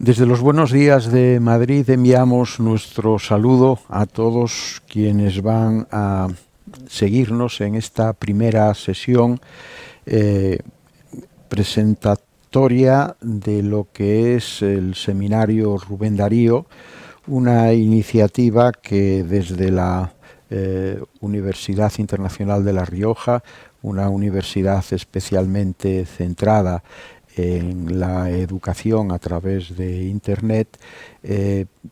Desde los Buenos Días de Madrid enviamos nuestro saludo a todos quienes van a seguirnos en esta primera sesión presentatoria de lo que es el seminario Rubén Darío, una iniciativa que desde la Universidad Internacional de La Rioja, una universidad especialmente centrada en la educación a través de Internet,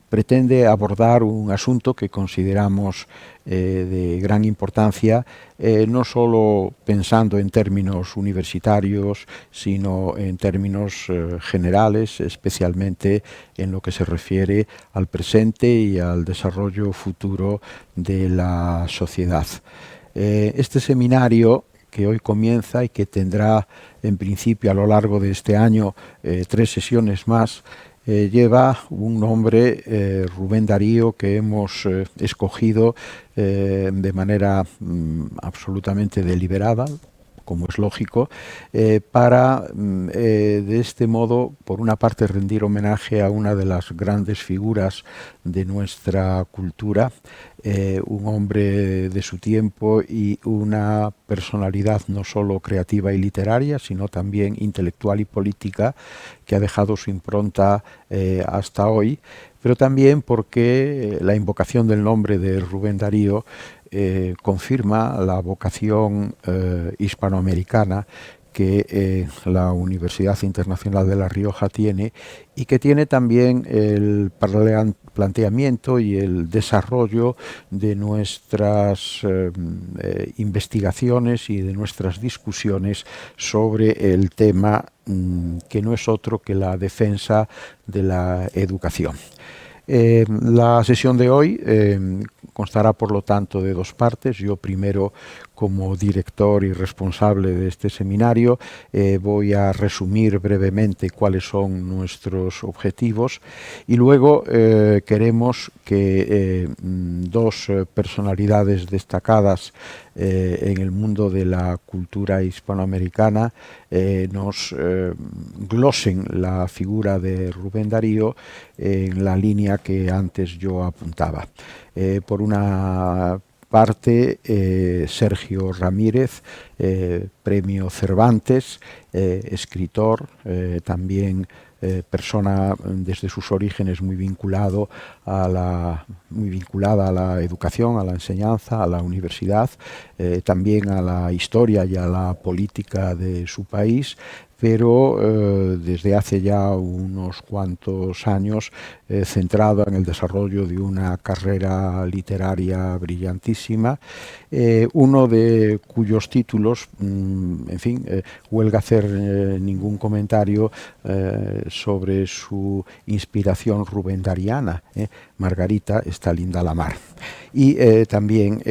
pretende abordar un asunto que consideramos de gran importancia, no solo pensando en términos universitarios, sino en términos generales, especialmente en lo que se refiere al presente y al desarrollo futuro de la sociedad. Este seminario, que hoy comienza y que tendrá en principio a lo largo de este año 3 sesiones más, lleva un nombre, Rubén Darío, que hemos escogido de manera absolutamente deliberada, como es lógico, para de este modo, por una parte, rendir homenaje a una de las grandes figuras de nuestra cultura, un hombre de su tiempo y una personalidad no solo creativa y literaria, sino también intelectual y política, que ha dejado su impronta hasta hoy, pero también porque la invocación del nombre de Rubén Darío confirma la vocación hispanoamericana que la Universidad Internacional de La Rioja tiene, y que tiene también el planteamiento y el desarrollo de nuestras investigaciones y de nuestras discusiones sobre el tema, que no es otro que la defensa de la educación. La sesión de hoy constará, por lo tanto, de 2 partes. Yo primero, como director y responsable de este seminario, voy a resumir brevemente cuáles son nuestros objetivos, y luego queremos que 2 personalidades destacadas en el mundo de la cultura hispanoamericana nos glosen la figura de Rubén Darío en la línea que antes yo apuntaba. Por una parte, Sergio Ramírez, premio Cervantes, escritor, también persona desde sus orígenes muy vinculada a la educación, a la enseñanza, a la universidad, también a la historia y a la política de su país, pero desde hace ya unos cuantos años centrado en el desarrollo de una carrera literaria brillantísima, uno de cuyos títulos, en fin, huelga hacer ningún comentario sobre su inspiración rubendariana. Margarita, está linda la mar. Y también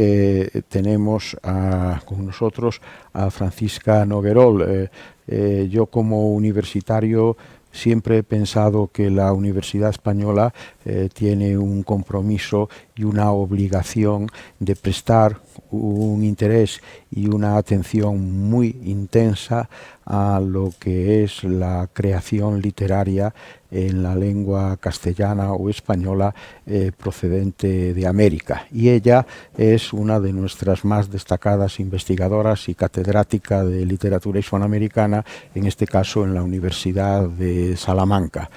tenemos con nosotros a Francisca Noguerol. Yo, como universitario, siempre he pensado que la Universidad Española tiene un compromiso y una obligación de prestar un interés y una atención muy intensa a lo que es la creación literaria en la lengua castellana o española procedente de América. Y ella es una de nuestras más destacadas investigadoras y catedrática de literatura hispanoamericana, en este caso en la Universidad de Salamanca.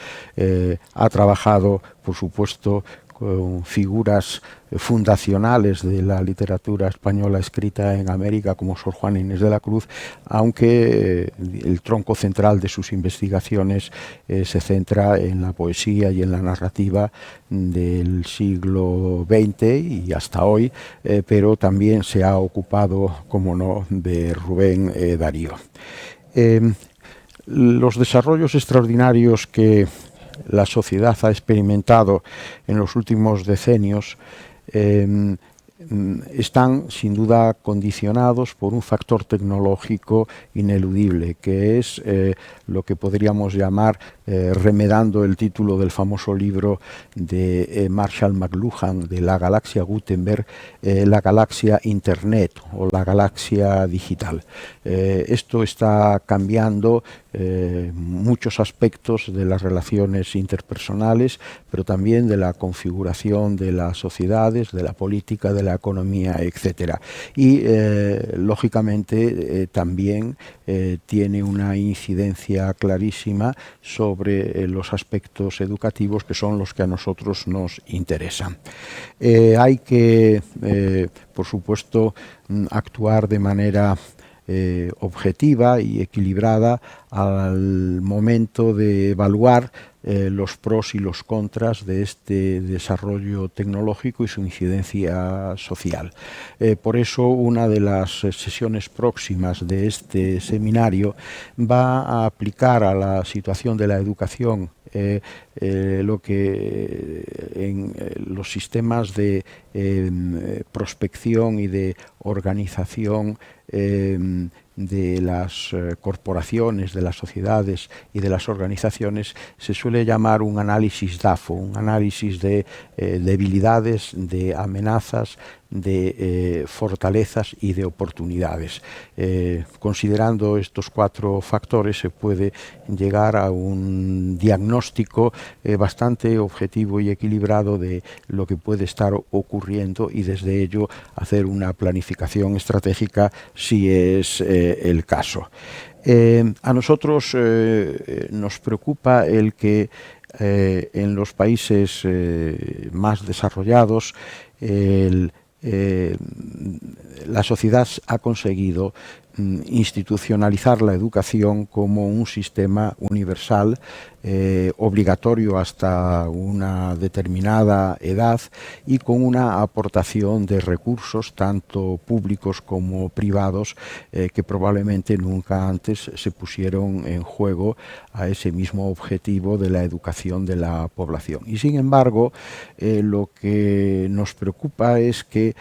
Ha trabajado, por supuesto, con figuras fundacionales de la literatura española escrita en América, como Sor Juana Inés de la Cruz, aunque el tronco central de sus investigaciones se centra en la poesía y en la narrativa del siglo XX y hasta hoy, pero también se ha ocupado, como no, de Rubén Darío. Los desarrollos extraordinarios que la sociedad ha experimentado en los últimos decenios están sin duda condicionados por un factor tecnológico ineludible, que es lo que podríamos llamar, remedando el título del famoso libro de Marshall McLuhan, de la galaxia Gutenberg, la galaxia Internet o la galaxia digital. Esto está cambiando muchos aspectos de las relaciones interpersonales, pero también de la configuración de las sociedades, de la política, de la economía, etcétera. Y lógicamente también tiene una incidencia clarísima sobre los aspectos educativos, que son los que a nosotros nos interesan. Hay que, por supuesto, actuar de manera objetiva y equilibrada al momento de evaluar los pros y los contras de este desarrollo tecnológico y su incidencia social. Por eso, una de las sesiones próximas de este seminario va a aplicar a la situación de la educación lo que en los sistemas de prospección y de organización de las corporaciones, de las sociedades y de las organizaciones se suele llamar un análisis DAFO, un análisis de debilidades, de amenazas, de fortalezas y de oportunidades. Considerando estos 4 factores se puede llegar a un diagnóstico bastante objetivo y equilibrado de lo que puede estar ocurriendo y desde ello hacer una planificación estratégica si es el caso. A nosotros nos preocupa el que en los países más desarrollados la sociedad ha conseguido institucionalizar la educación como un sistema universal, obligatorio hasta una determinada edad y con una aportación de recursos tanto públicos como privados que probablemente nunca antes se pusieron en juego a ese mismo objetivo de la educación de la población. Y sin embargo, lo que nos preocupa es que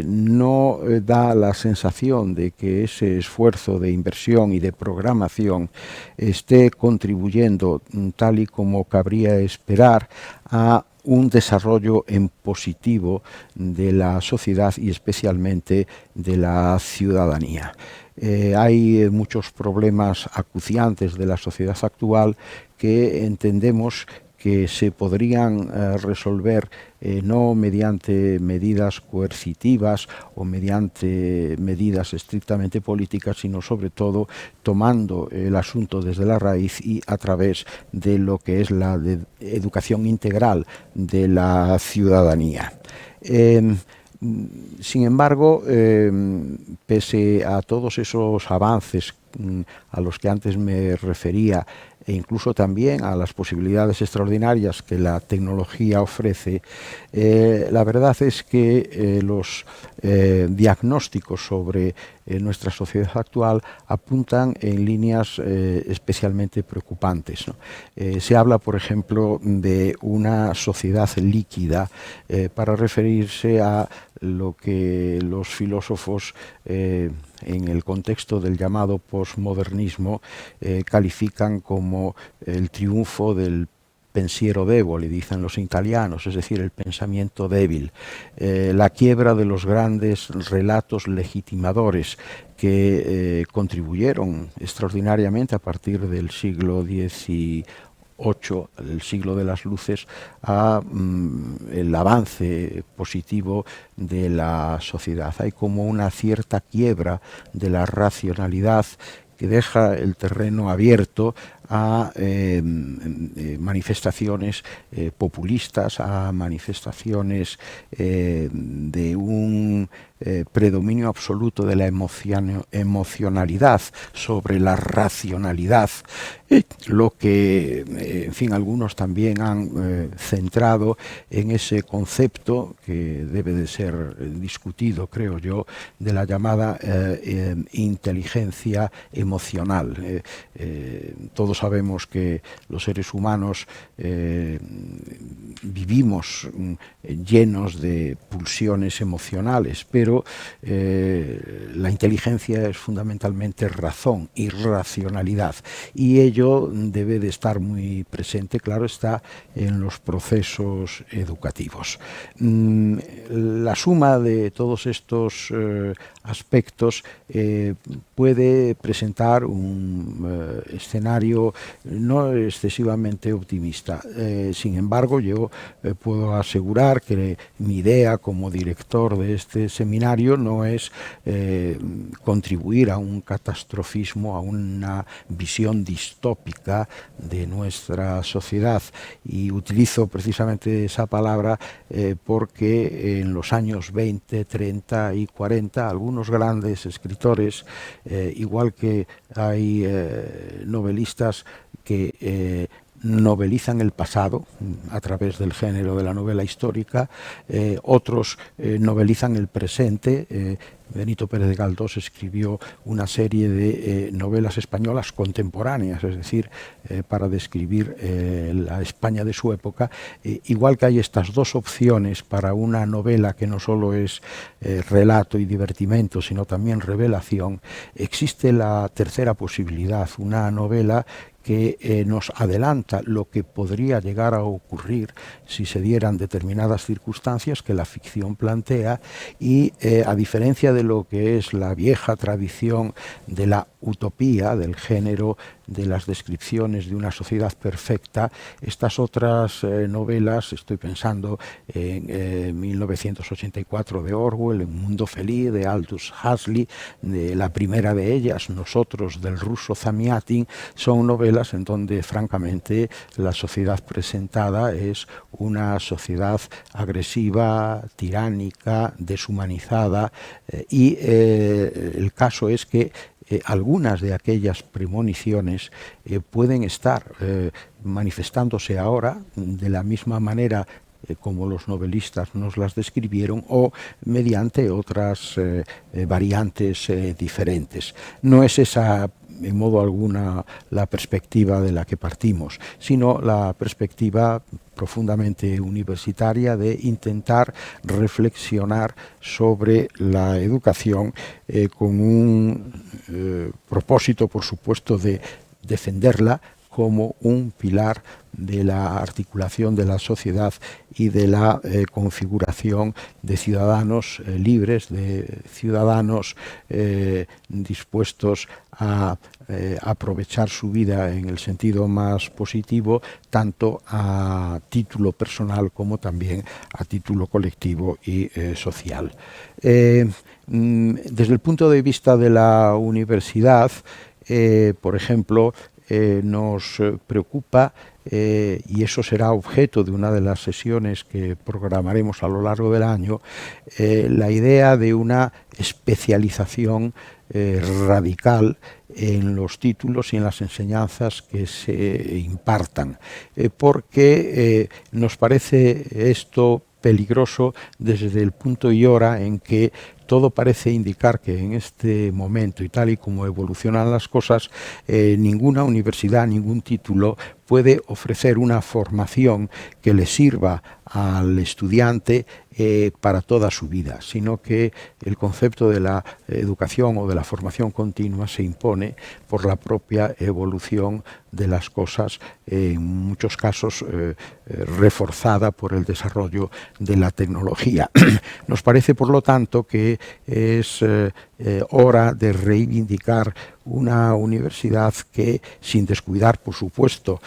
no da la sensación de que ese esfuerzo de inversión y de programación esté contribuyendo, tal y como cabría esperar, a un desarrollo en positivo de la sociedad y especialmente de la ciudadanía. Hay muchos problemas acuciantes de la sociedad actual que entendemos que se podrían resolver no mediante medidas coercitivas o mediante medidas estrictamente políticas, sino sobre todo tomando el asunto desde la raíz y a través de lo que es la educación integral de la ciudadanía. Sin embargo, pese a todos esos avances a los que antes me refería, e incluso también a las posibilidades extraordinarias que la tecnología ofrece, la verdad es que los diagnósticos sobre nuestra sociedad actual apuntan en líneas especialmente preocupantes, ¿no? Se habla, por ejemplo, de una sociedad líquida para referirse a lo que los filósofos en el contexto del llamado posmodernismo califican como el triunfo del pensiero debole, dicen los italianos, es decir, el pensamiento débil, la quiebra de los grandes relatos legitimadores que contribuyeron extraordinariamente a partir del siglo XVIII, el siglo de las luces, a el avance positivo de la sociedad. Hay como una cierta quiebra de la racionalidad que deja el terreno abierto a manifestaciones populistas, a manifestaciones de un predominio absoluto de la emocionalidad sobre la racionalidad, lo que, en fin, algunos también han centrado en ese concepto que debe de ser discutido, creo yo, de la llamada inteligencia emocional. Todos sabemos que los seres humanos vivimos llenos de pulsiones emocionales, pero la inteligencia es fundamentalmente razón y racionalidad, y ello debe de estar muy presente, claro está, en los procesos educativos. La suma de todos estos aspectos puede presentar un escenario no excesivamente optimista. Sin embargo, yo puedo asegurar que mi idea como director de este seminario no es contribuir a un catastrofismo, a una visión distópica de nuestra sociedad, y utilizo precisamente esa palabra porque en los años 20, 30 y 40 algunos grandes escritores, igual que hay novelistas que novelizan el pasado a través del género de la novela histórica, otros novelizan el presente. Benito Pérez de Galdós escribió una serie de novelas españolas contemporáneas, es decir, para describir la España de su época. Igual que hay estas dos opciones para una novela que no solo es relato y divertimento, sino también revelación, existe la tercera posibilidad, una novela que nos adelanta lo que podría llegar a ocurrir si se dieran determinadas circunstancias que la ficción plantea, y a diferencia de lo que es la vieja tradición de la utopía, del género de las descripciones de una sociedad perfecta, estas otras novelas, estoy pensando en 1984 de Orwell, en Mundo Feliz de Aldous Huxley, de la primera de ellas, Nosotros, del ruso Zamiatin, son novelas en donde francamente la sociedad presentada es una sociedad agresiva, tiránica, deshumanizada, y el caso es que algunas de aquellas premoniciones pueden estar manifestándose ahora de la misma manera como los novelistas nos las describieron, o mediante otras variantes diferentes. No es esa en modo alguna la perspectiva de la que partimos, sino la perspectiva profundamente universitaria de intentar reflexionar sobre la educación con un propósito, por supuesto, de defenderla como un pilar de la articulación de la sociedad y de la configuración de ciudadanos libres, de ciudadanos dispuestos a aprovechar su vida en el sentido más positivo, tanto a título personal como también a título colectivo y social. Desde el punto de vista de la universidad, por ejemplo, nos preocupa, y eso será objeto de una de las sesiones que programaremos a lo largo del año, la idea de una especialización radical en los títulos y en las enseñanzas que se impartan, porque nos parece esto peligroso desde el punto y hora en que todo parece indicar que en este momento, y tal y como evolucionan las cosas, ninguna universidad, ningún título puede ofrecer una formación que le sirva al estudiante para toda su vida, sino que el concepto de la educación o de la formación continua se impone por la propia evolución de las cosas, en muchos casos reforzada por el desarrollo de la tecnología. Nos parece, por lo tanto, que es hora de reivindicar una universidad que, sin descuidar, por supuesto,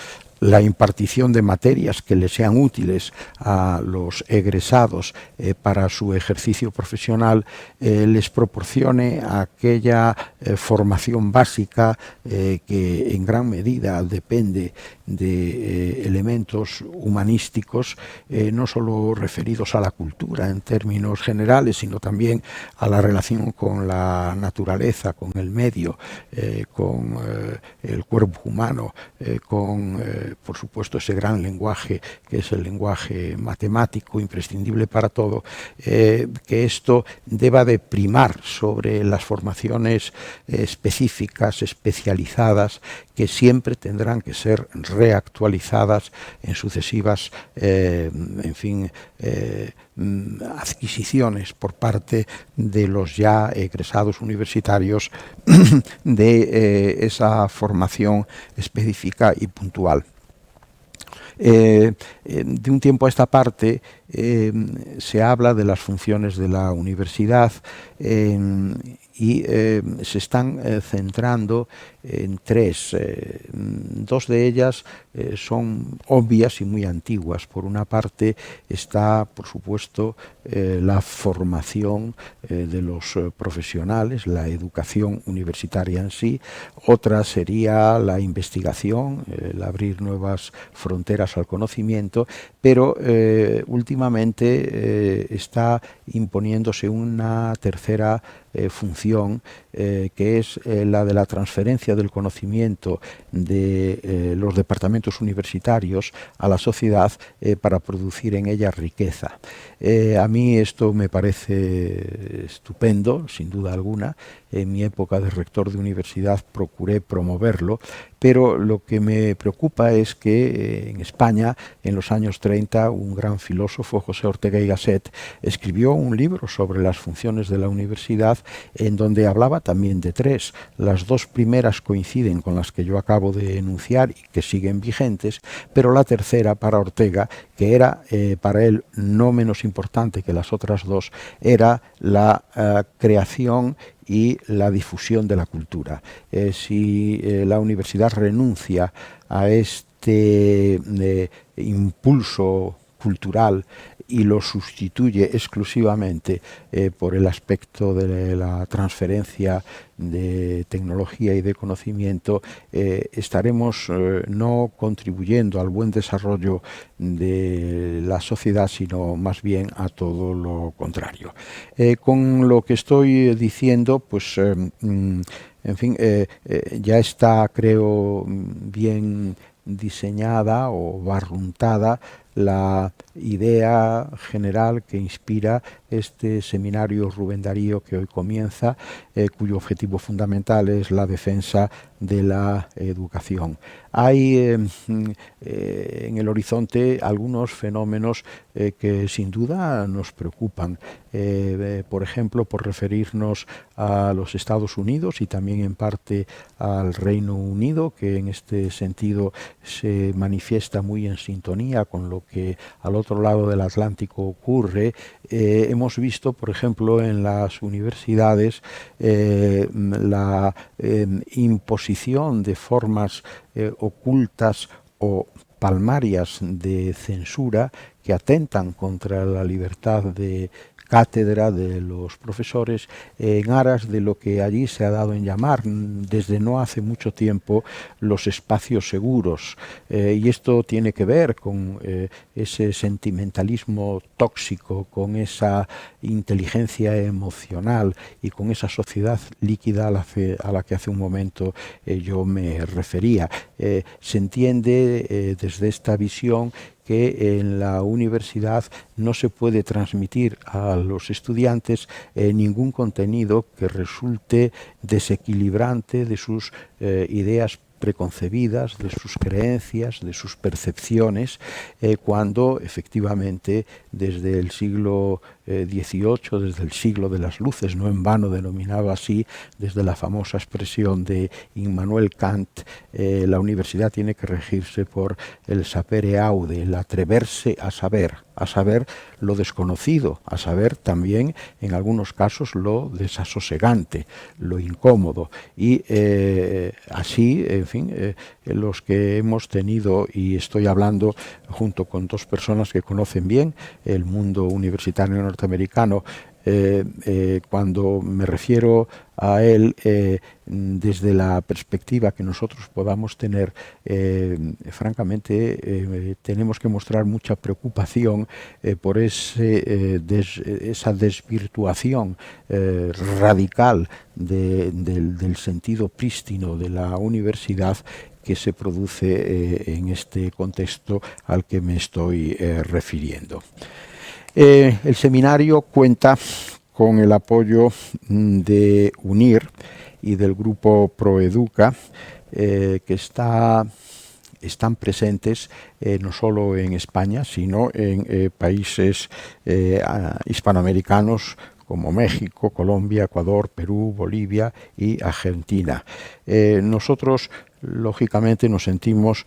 la impartición de materias que les sean útiles a los egresados para su ejercicio profesional les proporcione aquella formación básica que en gran medida depende de elementos humanísticos, no solo referidos a la cultura en términos generales, sino también a la relación con la naturaleza, con el medio, con el cuerpo humano, con, por supuesto, ese gran lenguaje que es el lenguaje matemático, imprescindible para todo, que esto deba de primar sobre las formaciones específicas, especializadas, que siempre tendrán que ser reactualizadas en sucesivas, adquisiciones por parte de los ya egresados universitarios de esa formación específica y puntual. De un tiempo a esta parte se habla de las funciones de la universidad y se están centrando en tres. Dos de ellas son obvias y muy antiguas. Por una parte está, por supuesto, la formación de los profesionales, la educación universitaria en sí. Otra sería la investigación, el abrir nuevas fronteras al conocimiento, pero últimamente está imponiéndose una tercera función que es la de la transferencia del conocimiento de los departamentos universitarios a la sociedad para producir en ella riqueza. A mí esto me parece estupendo, sin duda alguna. En mi época de rector de universidad procuré promoverlo, pero lo que me preocupa es que en España, en los años 30, un gran filósofo, José Ortega y Gasset, escribió un libro sobre las funciones de la universidad en donde hablaba también de tres. Las dos primeras coinciden con las que yo acabo de enunciar y que siguen vigentes, pero la tercera, para Ortega, que era para él no menos importante que las otras dos, era la creación y la difusión de la cultura. Si la universidad renuncia a este impulso cultural y lo sustituye exclusivamente por el aspecto de la transferencia de tecnología y de conocimiento, estaremos no contribuyendo al buen desarrollo de la sociedad, sino más bien a todo lo contrario. Con lo que estoy diciendo, pues en fin, ya está, creo, bien diseñada o barruntada la idea general que inspira este seminario Rubén Darío que hoy comienza, cuyo objetivo fundamental es la defensa de la educación. Hay en el horizonte algunos fenómenos que sin duda nos preocupan. Por ejemplo, por referirnos a los Estados Unidos y también en parte al Reino Unido, que en este sentido se manifiesta muy en sintonía con lo que al otro lado del Atlántico ocurre. Hemos visto, por ejemplo, en las universidades la imposición de formas ocultas o palmarias de censura que atentan contra la libertad de cátedra de los profesores en aras de lo que allí se ha dado en llamar desde no hace mucho tiempo los espacios seguros, y esto tiene que ver con ese sentimentalismo tóxico, con esa inteligencia emocional y con esa sociedad líquida a la que hace un momento yo me refería. Se entiende desde esta visión que en la universidad no se puede transmitir a los estudiantes ningún contenido que resulte desequilibrante de sus ideas preconcebidas, de sus creencias, de sus percepciones, cuando efectivamente desde el siglo XVIII, desde el siglo de las luces, no en vano denominado así, desde la famosa expresión de Immanuel Kant, la universidad tiene que regirse por el sapere aude, el atreverse a saber lo desconocido, a saber también en algunos casos lo desasosegante, lo incómodo, y así, en los que hemos tenido, y estoy hablando junto con dos personas que conocen bien el mundo universitario norteamericano, cuando me refiero a él desde la perspectiva que nosotros podamos tener, francamente tenemos que mostrar mucha preocupación por esa desvirtuación radical del sentido prístino de la universidad que se produce en este contexto al que me estoy refiriendo. El seminario cuenta con el apoyo de UNIR y del grupo Proeduca, que están presentes no solo en España, sino en países hispanoamericanos como México, Colombia, Ecuador, Perú, Bolivia y Argentina. Nosotros, lógicamente, nos sentimos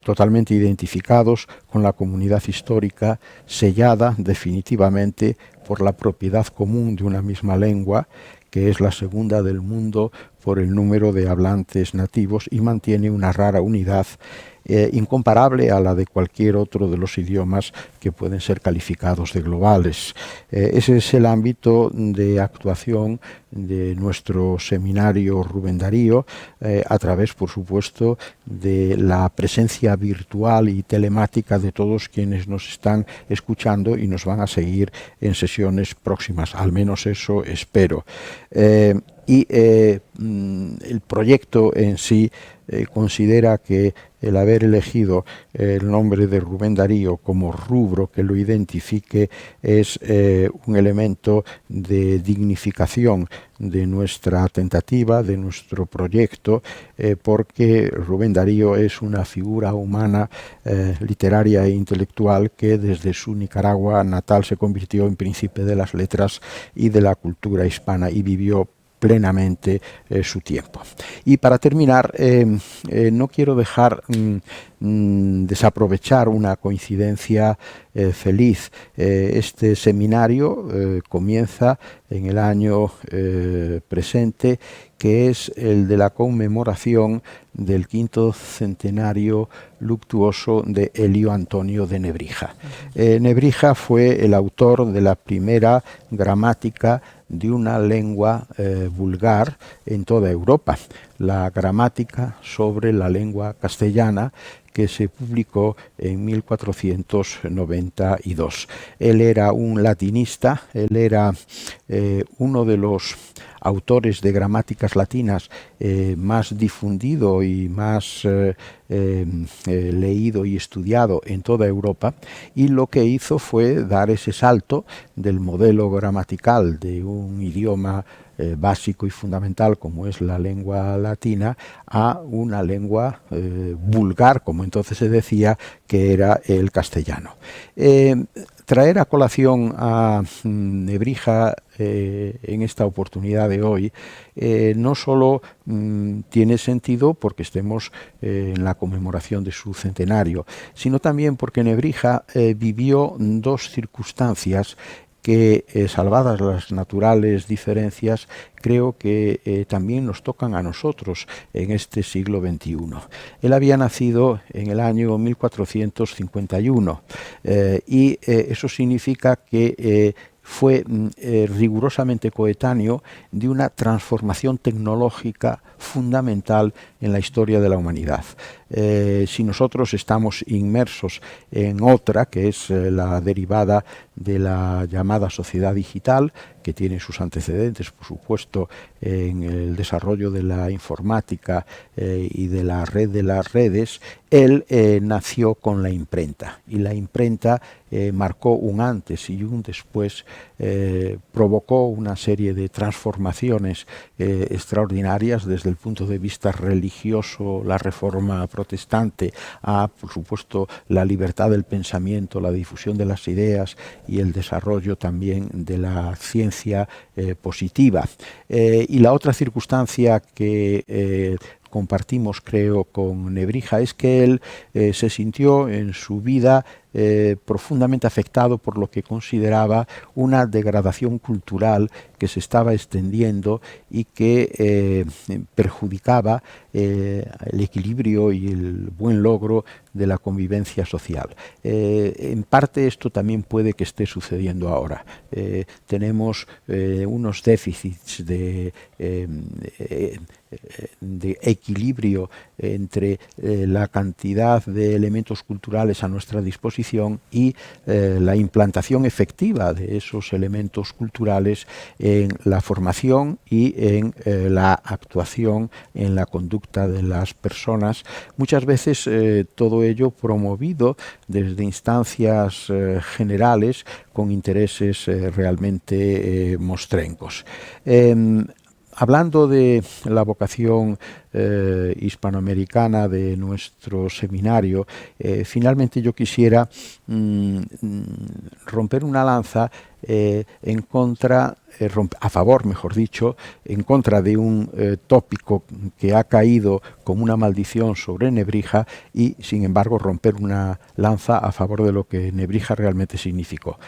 totalmente identificados con la comunidad histórica, sellada definitivamente por la propiedad común de una misma lengua, que es la segunda del mundo por el número de hablantes nativos y mantiene una rara unidad incomparable a la de cualquier otro de los idiomas que pueden ser calificados de globales. Ese es el ámbito de actuación de nuestro seminario Rubén Darío, a través, por supuesto, de la presencia virtual y telemática de todos quienes nos están escuchando y nos van a seguir en sesiones próximas, al menos eso espero. El proyecto en sí considera que el haber elegido el nombre de Rubén Darío como rubro que lo identifique es un elemento de dignificación de nuestra tentativa, de nuestro proyecto, porque Rubén Darío es una figura humana, literaria e intelectual que desde su Nicaragua natal se convirtió en príncipe de las letras y de la cultura hispana y vivió plenamente su tiempo. Y para terminar, no quiero dejar desaprovechar una coincidencia feliz. Este seminario comienza en el año presente, que es el de la conmemoración del 5º centenario luctuoso de Elio Antonio de Nebrija. Nebrija fue el autor de la primera gramática de una lengua vulgar en toda Europa, la gramática sobre la lengua castellana, que se publicó en 1492. Él era un latinista, él era uno de los autores de gramáticas latinas más difundido y más leído y estudiado en toda Europa, y lo que hizo fue dar ese salto del modelo gramatical de un idioma básico y fundamental como es la lengua latina a una lengua vulgar, como entonces se decía, que era el castellano. Traer a colación a Nebrija en esta oportunidad de hoy no solo tiene sentido porque estemos en la conmemoración de su centenario, sino también porque Nebrija vivió dos circunstancias que, salvadas las naturales diferencias, creo que también nos tocan a nosotros en este siglo XXI. Él había nacido en el año 1451 y eso significa que fue rigurosamente coetáneo de una transformación tecnológica fundamental en la historia de la humanidad. Si nosotros estamos inmersos en otra, que es la derivada de la llamada sociedad digital, que tiene sus antecedentes, por supuesto, en el desarrollo de la informática y de la red de las redes, él nació con la imprenta, y la imprenta marcó un antes y un después, provocó una serie de transformaciones extraordinarias desde el punto de vista religioso, la reforma protestante, a, por supuesto, la libertad del pensamiento, la difusión de las ideas y el desarrollo también de la ciencia positiva. Y la otra circunstancia que compartimos, creo, con Nebrija es que él se sintió en su vida profundamente afectado por lo que consideraba una degradación cultural que se estaba extendiendo y que perjudicaba el equilibrio y el buen logro de la convivencia social. En parte esto también puede que esté sucediendo ahora. Tenemos unos déficits de equilibrio entre la cantidad de elementos culturales a nuestra disposición y la implantación efectiva de esos elementos culturales en la formación y en la actuación, en la conducta de las personas, muchas veces todo ello promovido desde instancias generales con intereses realmente mostrencos. Hablando de la vocación hispanoamericana de nuestro seminario, finalmente yo quisiera romper una lanza en contra, a favor, mejor dicho, en contra de un tópico que ha caído como una maldición sobre Nebrija y, sin embargo, romper una lanza a favor de lo que Nebrija realmente significó.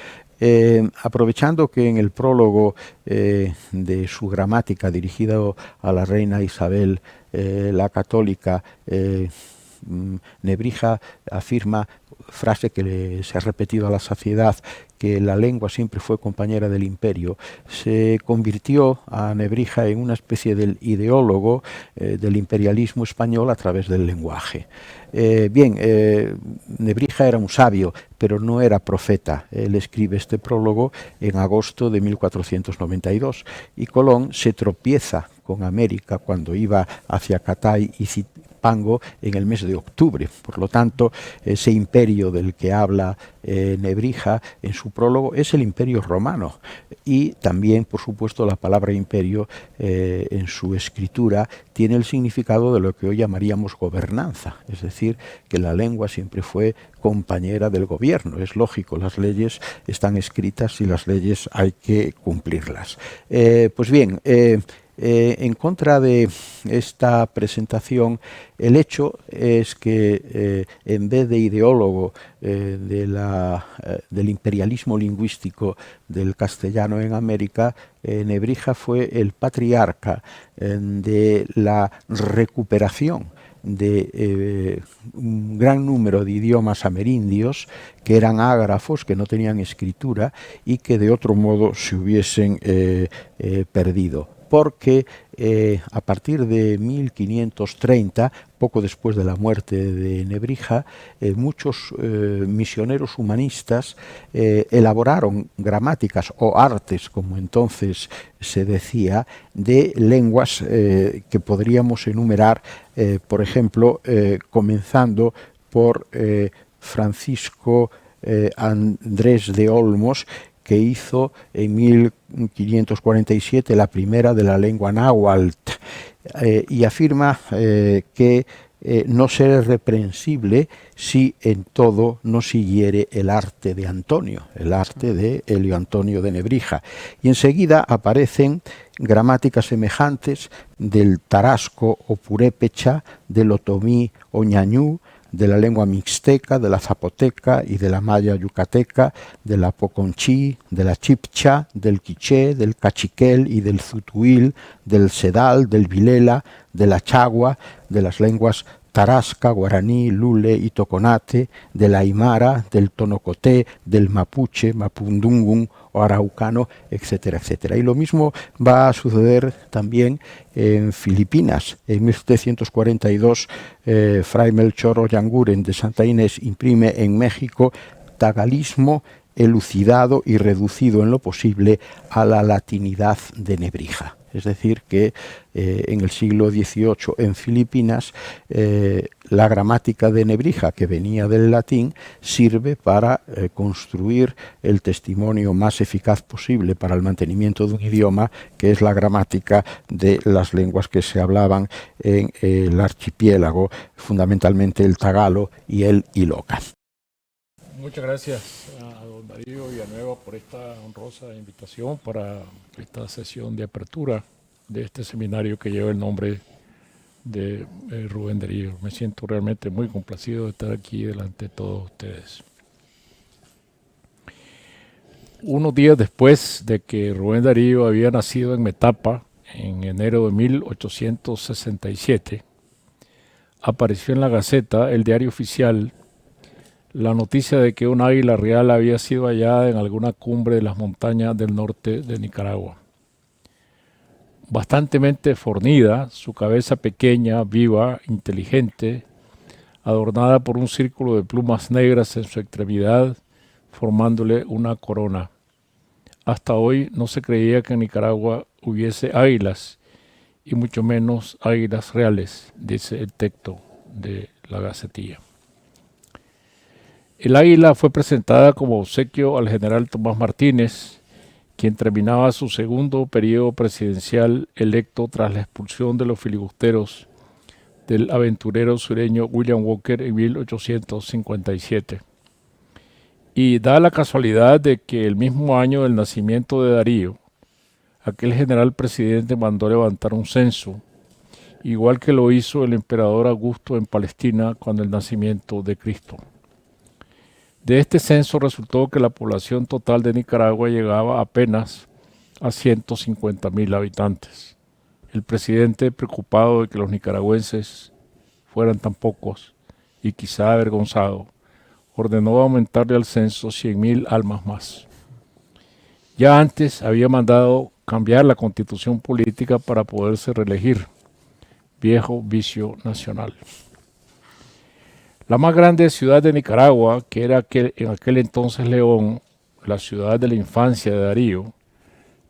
Aprovechando que en el prólogo de su gramática dirigido a la reina Isabel la Católica, Nebrija afirma, frase que se ha repetido a la saciedad, que la lengua siempre fue compañera del imperio, se convirtió a Nebrija en una especie del ideólogo del imperialismo español a través del lenguaje. Nebrija era un sabio, pero no era profeta. Él escribe este prólogo en agosto de 1492 y Colón se tropieza con América cuando iba hacia Catay y Pango en el mes de octubre. Por lo tanto, ese imperio del que habla Nebrija en su prólogo es el imperio romano. Y también, por supuesto, la palabra imperio en su escritura tiene el significado de lo que hoy llamaríamos gobernanza. Es decir, que la lengua siempre fue compañera del gobierno. Es lógico, las leyes están escritas y las leyes hay que cumplirlas. En contra de esta presentación, el hecho es que en vez de ideólogo del imperialismo lingüístico del castellano en América, Nebrija fue el patriarca de la recuperación de un gran número de idiomas amerindios que eran ágrafos, que no tenían escritura y que de otro modo se hubiesen perdido. Porque a partir de 1530, poco después de la muerte de Nebrija, muchos misioneros humanistas elaboraron gramáticas o artes, como entonces se decía, de lenguas que podríamos enumerar, por ejemplo, comenzando por Francisco Andrés de Olmos, que hizo en 1547 la primera de la lengua náhuatl, y afirma que no será reprensible si en todo no siguiere el arte de Antonio, el arte de Helio Antonio de Nebrija. Y enseguida aparecen gramáticas semejantes del tarasco o purépecha, del otomí o ñañú, de la lengua mixteca, de la zapoteca y de la maya yucateca, de la poconchí, de la chipcha, del quiché, del cachiquel y del zutuil, del sedal, del vilela, de la chagua, de las lenguas tarasca, guaraní, lule y toconate, de la aymara, del tonocoté, del mapuche, mapundungun o araucano, etcétera, etcétera. Y lo mismo va a suceder también en Filipinas. En 1742, Fray Melchor Ollanguren de Santa Inés imprime en México tagalismo elucidado y reducido en lo posible a la latinidad de Nebrija. Es decir, que en el siglo XVIII en Filipinas la gramática de Nebrija, que venía del latín, sirve para construir el testimonio más eficaz posible para el mantenimiento de un idioma, que es la gramática de las lenguas que se hablaban en el archipiélago, fundamentalmente el tagalo y el iloca. Muchas gracias a don Darío Villanueva por esta honrosa invitación para esta sesión de apertura de este seminario que lleva el nombre de Rubén Darío. Me siento realmente muy complacido de estar aquí delante de todos ustedes. Unos días después de que Rubén Darío había nacido en Metapa, en enero de 1867, apareció en la Gaceta, el diario oficial, la noticia de que un águila real había sido hallada en alguna cumbre de las montañas del norte de Nicaragua. Bastantemente fornida, su cabeza pequeña, viva, inteligente, adornada por un círculo de plumas negras en su extremidad, formándole una corona. Hasta hoy no se creía que en Nicaragua hubiese águilas, y mucho menos águilas reales, dice el texto de la Gacetilla. El águila fue presentada como obsequio al general Tomás Martínez, quien terminaba su segundo periodo presidencial electo tras la expulsión de los filibusteros del aventurero sureño William Walker en 1857. Y da la casualidad de que el mismo año del nacimiento de Darío, aquel general presidente mandó levantar un censo, igual que lo hizo el emperador Augusto en Palestina con el nacimiento de Cristo. De este censo resultó que la población total de Nicaragua llegaba apenas a 150,000 habitantes. El presidente, preocupado de que los nicaragüenses fueran tan pocos y quizá avergonzado, ordenó aumentarle al censo 100,000 almas más. Ya antes había mandado cambiar la constitución política para poderse reelegir, viejo vicio nacional. La más grande ciudad de Nicaragua, que era en aquel entonces León, la ciudad de la infancia de Darío,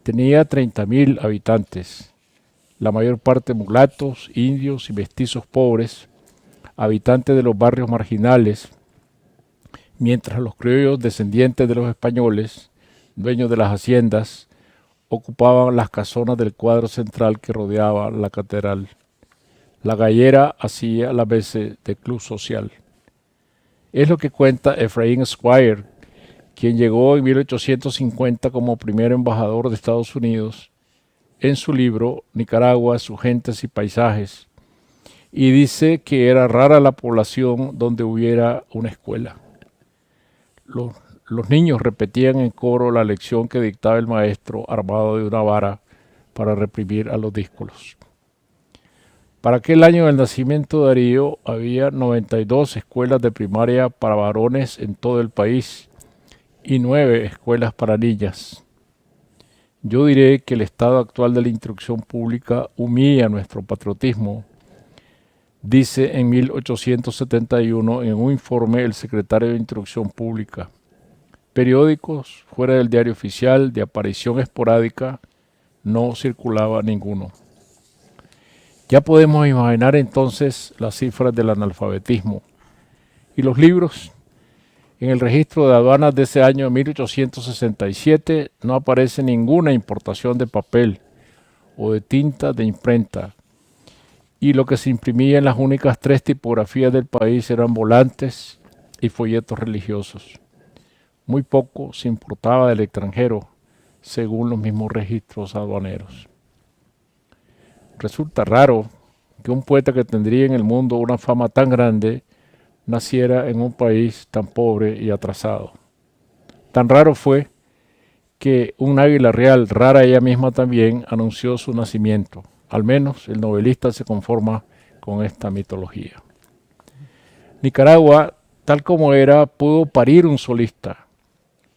tenía 30,000 habitantes, la mayor parte mulatos, indios y mestizos pobres, habitantes de los barrios marginales, mientras los criollos descendientes de los españoles, dueños de las haciendas, ocupaban las casonas del cuadro central que rodeaba la catedral. La gallera hacía las veces de club social. Es lo que cuenta Ephraim Squire, quien llegó en 1850 como primer embajador de Estados Unidos en su libro Nicaragua, sus gentes y paisajes, y dice que era rara la población donde hubiera una escuela. Los niños repetían en coro la lección que dictaba el maestro armado de una vara para reprimir a los díscolos. Para aquel año del nacimiento de Darío había 92 escuelas de primaria para varones en todo el país y 9 escuelas para niñas. Yo diré que el estado actual de la instrucción pública humilla nuestro patriotismo, dice en 1871 en un informe el secretario de Instrucción Pública. Periódicos fuera del diario oficial de aparición esporádica no circulaba ninguno. Ya podemos imaginar entonces las cifras del analfabetismo. Y los libros, en el registro de aduanas de ese año 1867 no aparece ninguna importación de papel o de tinta de imprenta. Y lo que se imprimía en las únicas 3 tipografías del país eran volantes y folletos religiosos. Muy poco se importaba del extranjero, según los mismos registros aduaneros. Resulta raro que un poeta que tendría en el mundo una fama tan grande naciera en un país tan pobre y atrasado. Tan raro fue que un águila real, rara ella misma también, anunció su nacimiento. Al menos el novelista se conforma con esta mitología. Nicaragua, tal como era, pudo parir un solista,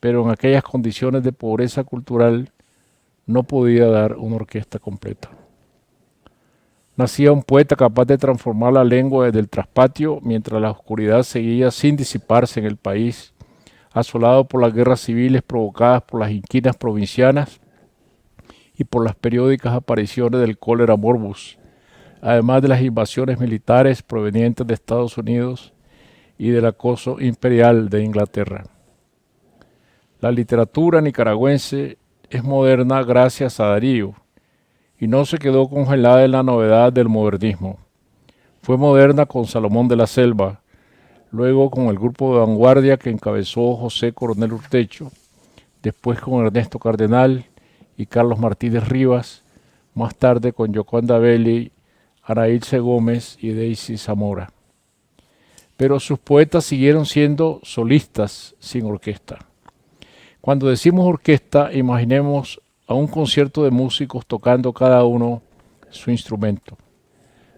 pero en aquellas condiciones de pobreza cultural no podía dar una orquesta completa. Nacía un poeta capaz de transformar la lengua desde el traspatio mientras la oscuridad seguía sin disiparse en el país, asolado por las guerras civiles provocadas por las inquinas provincianas y por las periódicas apariciones del cólera morbus, además de las invasiones militares provenientes de Estados Unidos y del acoso imperial de Inglaterra. La literatura nicaragüense es moderna gracias a Darío, y no se quedó congelada en la novedad del modernismo. Fue moderna con Salomón de la Selva, luego con el grupo de vanguardia que encabezó José Coronel Urtecho, después con Ernesto Cardenal y Carlos Martínez Rivas, más tarde con Gioconda Belli, Arailce Gómez y Daisy Zamora. Pero sus poetas siguieron siendo solistas sin orquesta. Cuando decimos orquesta, imaginemos a un concierto de músicos tocando cada uno su instrumento.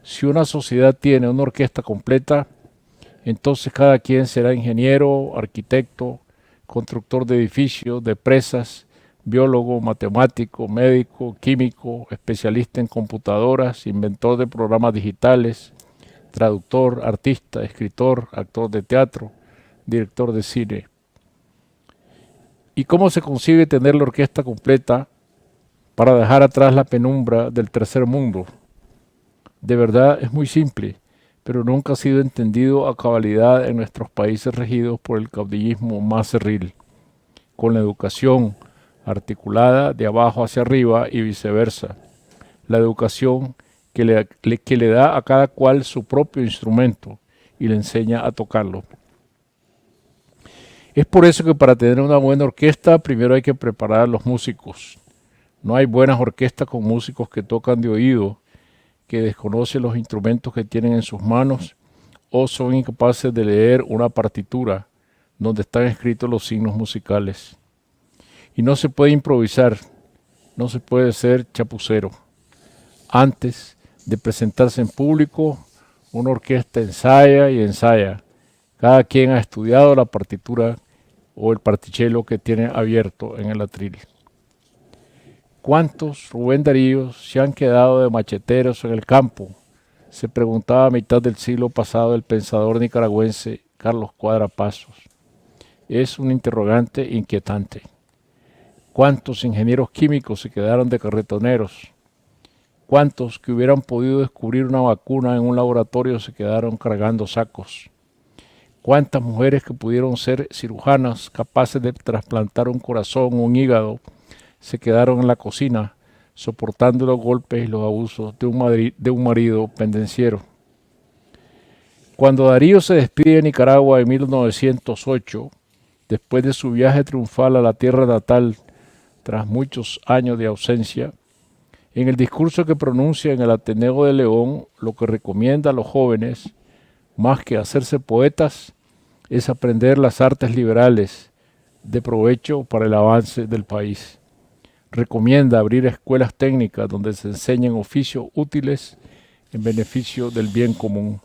Si una sociedad tiene una orquesta completa, entonces cada quien será ingeniero, arquitecto, constructor de edificios, de presas, biólogo, matemático, médico, químico, especialista en computadoras, inventor de programas digitales, traductor, artista, escritor, actor de teatro, director de cine. ¿Y cómo se consigue tener la orquesta completa para dejar atrás la penumbra del tercer mundo? De verdad es muy simple, pero nunca ha sido entendido a cabalidad en nuestros países regidos por el caudillismo más cerril, con la educación articulada de abajo hacia arriba y viceversa. La educación que le da a cada cual su propio instrumento y le enseña a tocarlo. Es por eso que para tener una buena orquesta primero hay que preparar a los músicos. No hay buenas orquestas con músicos que tocan de oído, que desconocen los instrumentos que tienen en sus manos o son incapaces de leer una partitura donde están escritos los signos musicales. Y no se puede improvisar, no se puede ser chapucero. Antes de presentarse en público, una orquesta ensaya y ensaya. Cada quien ha estudiado la partitura o el partichelo que tiene abierto en el atril. ¿Cuántos Rubén Darío se han quedado de macheteros en el campo? Se preguntaba a mitad del siglo pasado el pensador nicaragüense Carlos Cuadra Pasos. Es un interrogante inquietante. ¿Cuántos ingenieros químicos se quedaron de carretoneros? ¿Cuántos que hubieran podido descubrir una vacuna en un laboratorio se quedaron cargando sacos? ¿Cuántas mujeres que pudieron ser cirujanas capaces de trasplantar un corazón o un hígado se quedaron en la cocina soportando los golpes y los abusos de un marido pendenciero? Cuando Darío se despide de Nicaragua en 1908, después de su viaje triunfal a la tierra natal tras muchos años de ausencia, en el discurso que pronuncia en el Ateneo de León, lo que recomienda a los jóvenes, más que hacerse poetas, es aprender las artes liberales de provecho para el avance del país. Recomienda abrir escuelas técnicas donde se enseñen oficios útiles en beneficio del bien común.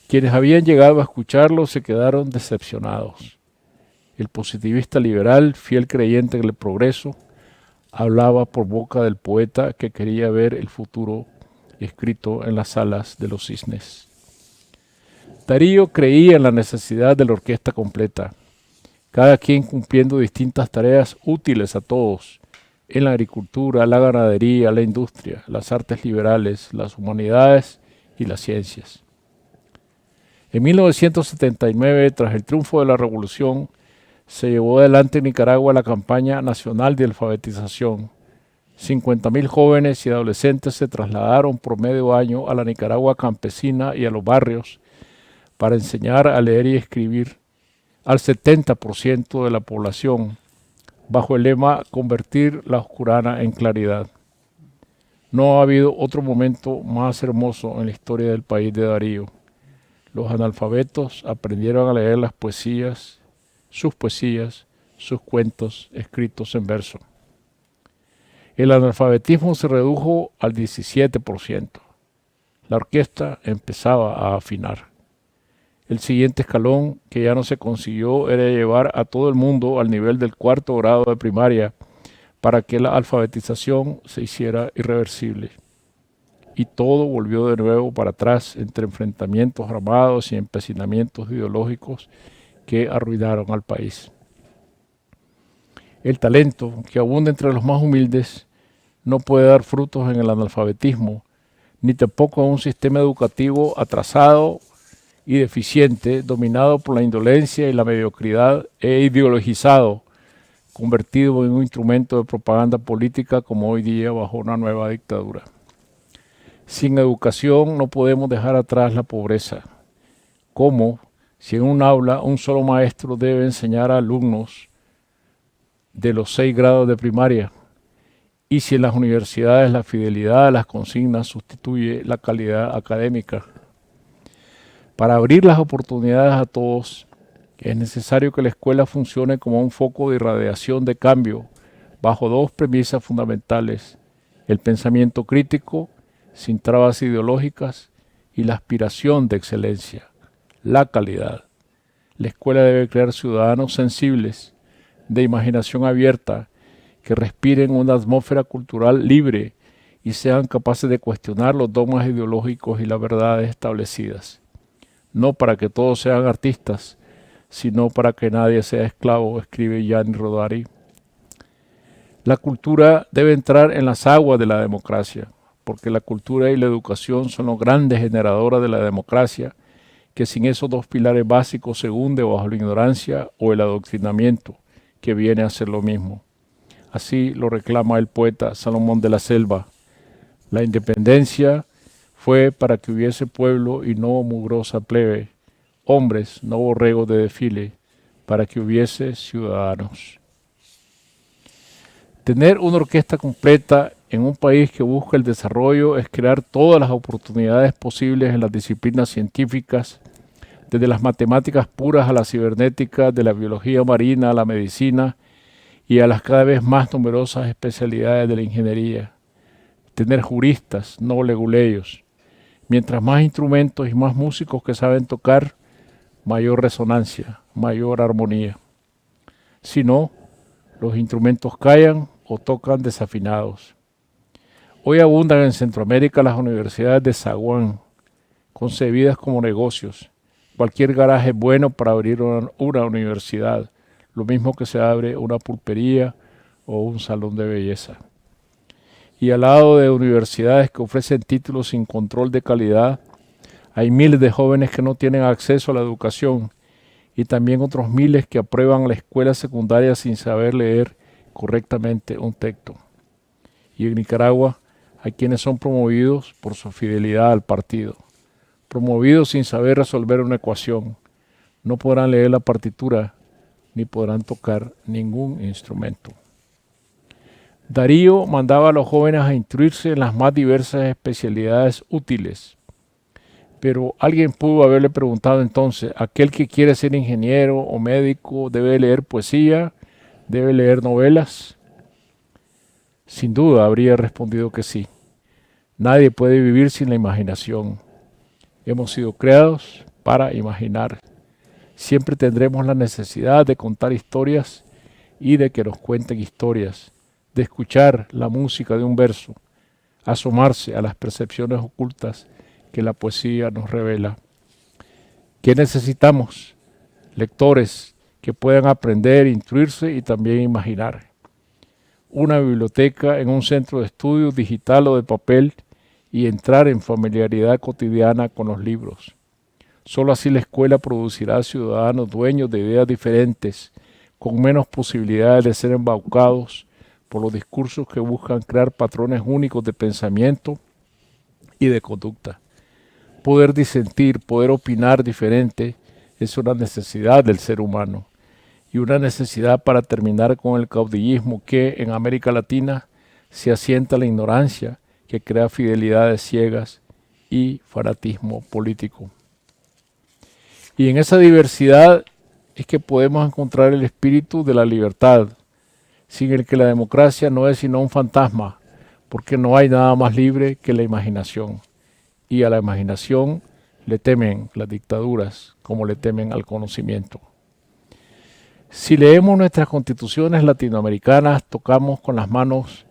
Quienes habían llegado a escucharlo se quedaron decepcionados. El positivista liberal, fiel creyente en el progreso, hablaba por boca del poeta que quería ver el futuro escrito en las alas de los cisnes. Darío creía en la necesidad de la orquesta completa, cada quien cumpliendo distintas tareas útiles a todos, en la agricultura, la ganadería, la industria, las artes liberales, las humanidades y las ciencias. En 1979, tras el triunfo de la Revolución, se llevó adelante en Nicaragua la campaña nacional de alfabetización. 50.000 jóvenes y adolescentes se trasladaron por medio año a la Nicaragua campesina y a los barrios para enseñar a leer y escribir al 70% de la población, bajo el lema convertir la oscurana en claridad. No ha habido otro momento más hermoso en la historia del país de Darío. Los analfabetos aprendieron a leer las poesías, sus cuentos escritos en verso. El analfabetismo se redujo al 17%. La orquesta empezaba a afinar. El siguiente escalón, que ya no se consiguió, era llevar a todo el mundo al nivel del 4º grado de primaria para que la alfabetización se hiciera irreversible. Y todo volvió de nuevo para atrás entre enfrentamientos armados y empecinamientos ideológicos que arruinaron al país. El talento, que abunda entre los más humildes, no puede dar frutos en el analfabetismo, ni tampoco en un sistema educativo atrasado y deficiente, dominado por la indolencia y la mediocridad e ideologizado, convertido en un instrumento de propaganda política como hoy día bajo una nueva dictadura. Sin educación no podemos dejar atrás la pobreza. ¿Cómo? Si en un aula un solo maestro debe enseñar a alumnos de los 6 grados de primaria, y si en las universidades la fidelidad a las consignas sustituye la calidad académica. Para abrir las oportunidades a todos Es necesario que la escuela funcione como un foco de irradiación de cambio bajo dos premisas fundamentales: el pensamiento crítico, sin trabas ideológicas, y la aspiración de excelencia, la calidad. La escuela debe crear ciudadanos sensibles, de imaginación abierta, que respiren una atmósfera cultural libre y sean capaces de cuestionar los dogmas ideológicos y las verdades establecidas. No para que todos sean artistas, sino para que nadie sea esclavo, escribe Gianni Rodari. La cultura debe entrar en las aguas de la democracia, porque la cultura y la educación son los grandes generadores de la democracia, que sin esos dos pilares básicos se hunde bajo la ignorancia o el adoctrinamiento, que viene a ser lo mismo. Así lo reclama el poeta Salomón de la Selva. La independencia fue para que hubiese pueblo y no mugrosa plebe, hombres, no borregos de desfile, para que hubiese ciudadanos. Tener una orquesta completa en un país que busca el desarrollo es crear todas las oportunidades posibles en las disciplinas científicas, desde las matemáticas puras a la cibernética, de la biología marina a la medicina y a las cada vez más numerosas especialidades de la ingeniería. Tener juristas, no leguleyos. Mientras más instrumentos y más músicos que saben tocar, mayor resonancia, mayor armonía. Si no, los instrumentos callan o tocan desafinados. Hoy abundan en Centroamérica las universidades de zaguán, concebidas como negocios. Cualquier garaje es bueno para abrir una universidad, lo mismo que se abre una pulpería o un salón de belleza. Y al lado de universidades que ofrecen títulos sin control de calidad, hay miles de jóvenes que no tienen acceso a la educación y también otros miles que aprueban la escuela secundaria sin saber leer correctamente un texto. Y en Nicaragua hay quienes son promovidos por su fidelidad al partido, promovidos sin saber resolver una ecuación. No podrán leer la partitura ni podrán tocar ningún instrumento. Darío mandaba a los jóvenes a instruirse en las más diversas especialidades útiles. Pero alguien pudo haberle preguntado entonces: ¿aquel que quiere ser ingeniero o médico debe leer poesía? ¿Debe leer novelas? Sin duda habría respondido que sí. Nadie puede vivir sin la imaginación. Hemos sido creados para imaginar. Siempre tendremos la necesidad de contar historias y de que nos cuenten historias, de escuchar la música de un verso, asomarse a las percepciones ocultas que la poesía nos revela. ¿Qué necesitamos? Lectores que puedan aprender, instruirse y también imaginar. Una biblioteca en un centro de estudio digital o de papel y entrar en familiaridad cotidiana con los libros. Solo así la escuela producirá ciudadanos dueños de ideas diferentes, con menos posibilidades de ser embaucados por los discursos que buscan crear patrones únicos de pensamiento y de conducta. Poder disentir, poder opinar diferente es una necesidad del ser humano y una necesidad para terminar con el caudillismo que en América Latina se asienta la ignorancia que crea fidelidades ciegas y fanatismo político. Y en esa diversidad es que podemos encontrar el espíritu de la libertad, sin el que la democracia no es sino un fantasma, porque no hay nada más libre que la imaginación. Y a la imaginación le temen las dictaduras como le temen al conocimiento. Si leemos nuestras constituciones latinoamericanas, tocamos con las manos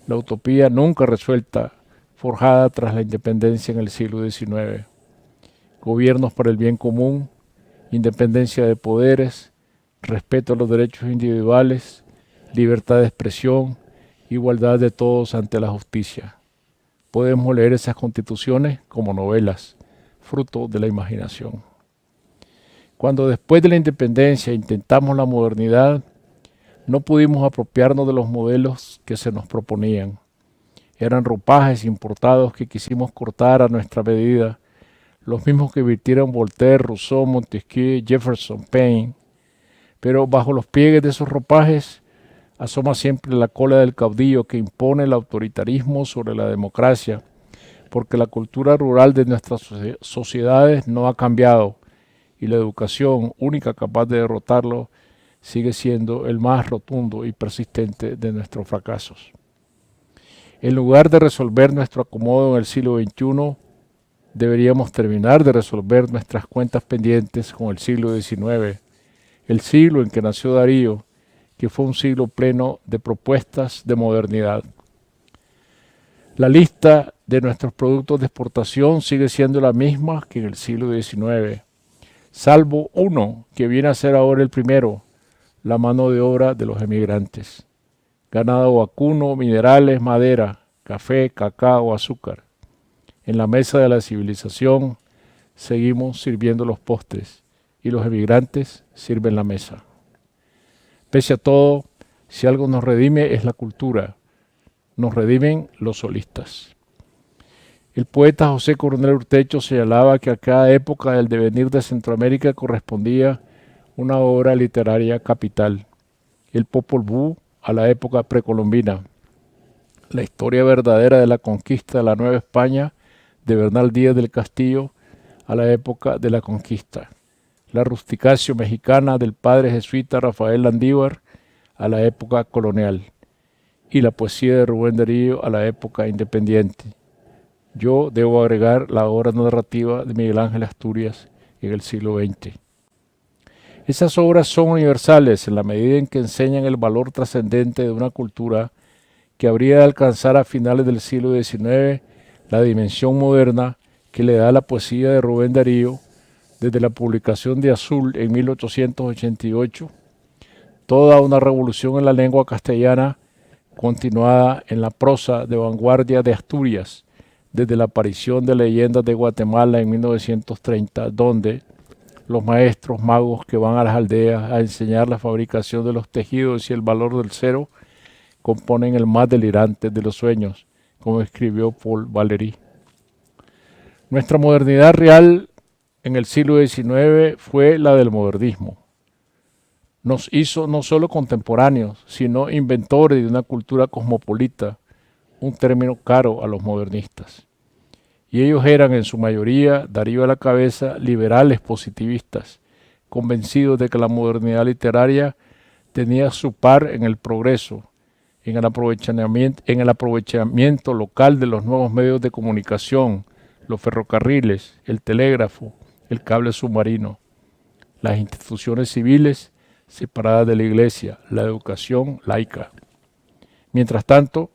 la utopía nunca resuelta, forjada tras la independencia en el siglo XIX. Gobiernos para el bien común, independencia de poderes, respeto a los derechos individuales, libertad de expresión, igualdad de todos ante la justicia. Podemos leer esas constituciones como novelas, fruto de la imaginación. Cuando después de la independencia intentamos la modernidad, no pudimos apropiarnos de los modelos que se nos proponían. Eran ropajes importados que quisimos cortar a nuestra medida, los mismos que virtieron Voltaire, Rousseau, Montesquieu, Jefferson, Paine. Pero bajo los pliegues de esos ropajes asoma siempre la cola del caudillo que impone el autoritarismo sobre la democracia, porque la cultura rural de nuestras sociedades no ha cambiado y la educación, única capaz de derrotarlo, sigue siendo el más rotundo y persistente de nuestros fracasos. En lugar de resolver nuestro acomodo en el siglo XXI, deberíamos terminar de resolver nuestras cuentas pendientes con el siglo XIX, el siglo en que nació Darío, que fue un siglo pleno de propuestas de modernidad. La lista de nuestros productos de exportación sigue siendo la misma que en el siglo XIX, salvo uno que viene a ser ahora el primero, la mano de obra de los emigrantes. Ganado vacuno, minerales, madera, café, cacao, azúcar. En la mesa de la civilización seguimos sirviendo los postres y los emigrantes sirven la mesa. Pese a todo, si algo nos redime es la cultura, nos redimen los solistas. El poeta José Coronel Urtecho señalaba que a cada época del devenir de Centroamérica correspondía una obra literaria capital. El Popol Vuh a la época precolombina, la historia verdadera de la conquista de la Nueva España de Bernal Díaz del Castillo a la época de la conquista, la rusticacio mexicana del padre jesuita Rafael Landívar a la época colonial y la poesía de Rubén Darío a la época independiente. Yo debo agregar la obra narrativa de Miguel Ángel Asturias en el siglo XX. Esas obras son universales en la medida en que enseñan el valor trascendente de una cultura que habría de alcanzar a finales del siglo XIX la dimensión moderna que le da la poesía de Rubén Darío desde la publicación de Azul en 1888, toda una revolución en la lengua castellana continuada en la prosa de vanguardia de Asturias, desde la aparición de Leyendas de Guatemala en 1930, donde los maestros magos que van a las aldeas a enseñar la fabricación de los tejidos y el valor del cero componen el más delirante de los sueños, como escribió Paul Valéry. Nuestra modernidad real en el siglo XIX fue la del modernismo. Nos hizo no solo contemporáneos, sino inventores de una cultura cosmopolita, un término caro a los modernistas. Y ellos eran en su mayoría, Darío a la cabeza, liberales positivistas, convencidos de que la modernidad literaria tenía su par en el progreso, en el aprovechamiento local de los nuevos medios de comunicación, los ferrocarriles, el telégrafo, el cable submarino, las instituciones civiles separadas de la Iglesia, la educación laica. Mientras tanto,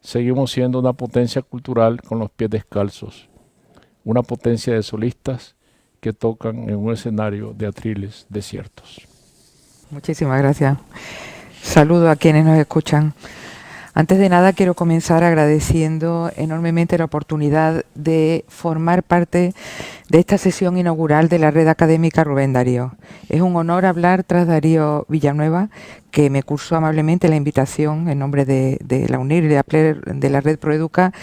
seguimos siendo una potencia cultural con los pies descalzos, una potencia de solistas que tocan en un escenario de atriles desiertos. Muchísimas gracias. Saludo a quienes nos escuchan. Antes de nada quiero comenzar agradeciendo enormemente la oportunidad de formar parte de esta sesión inaugural de la Red Académica Rubén Darío. Es un honor hablar tras Darío Villanueva, que me cursó amablemente la invitación en nombre de la UNIR y de la Red Proeduca,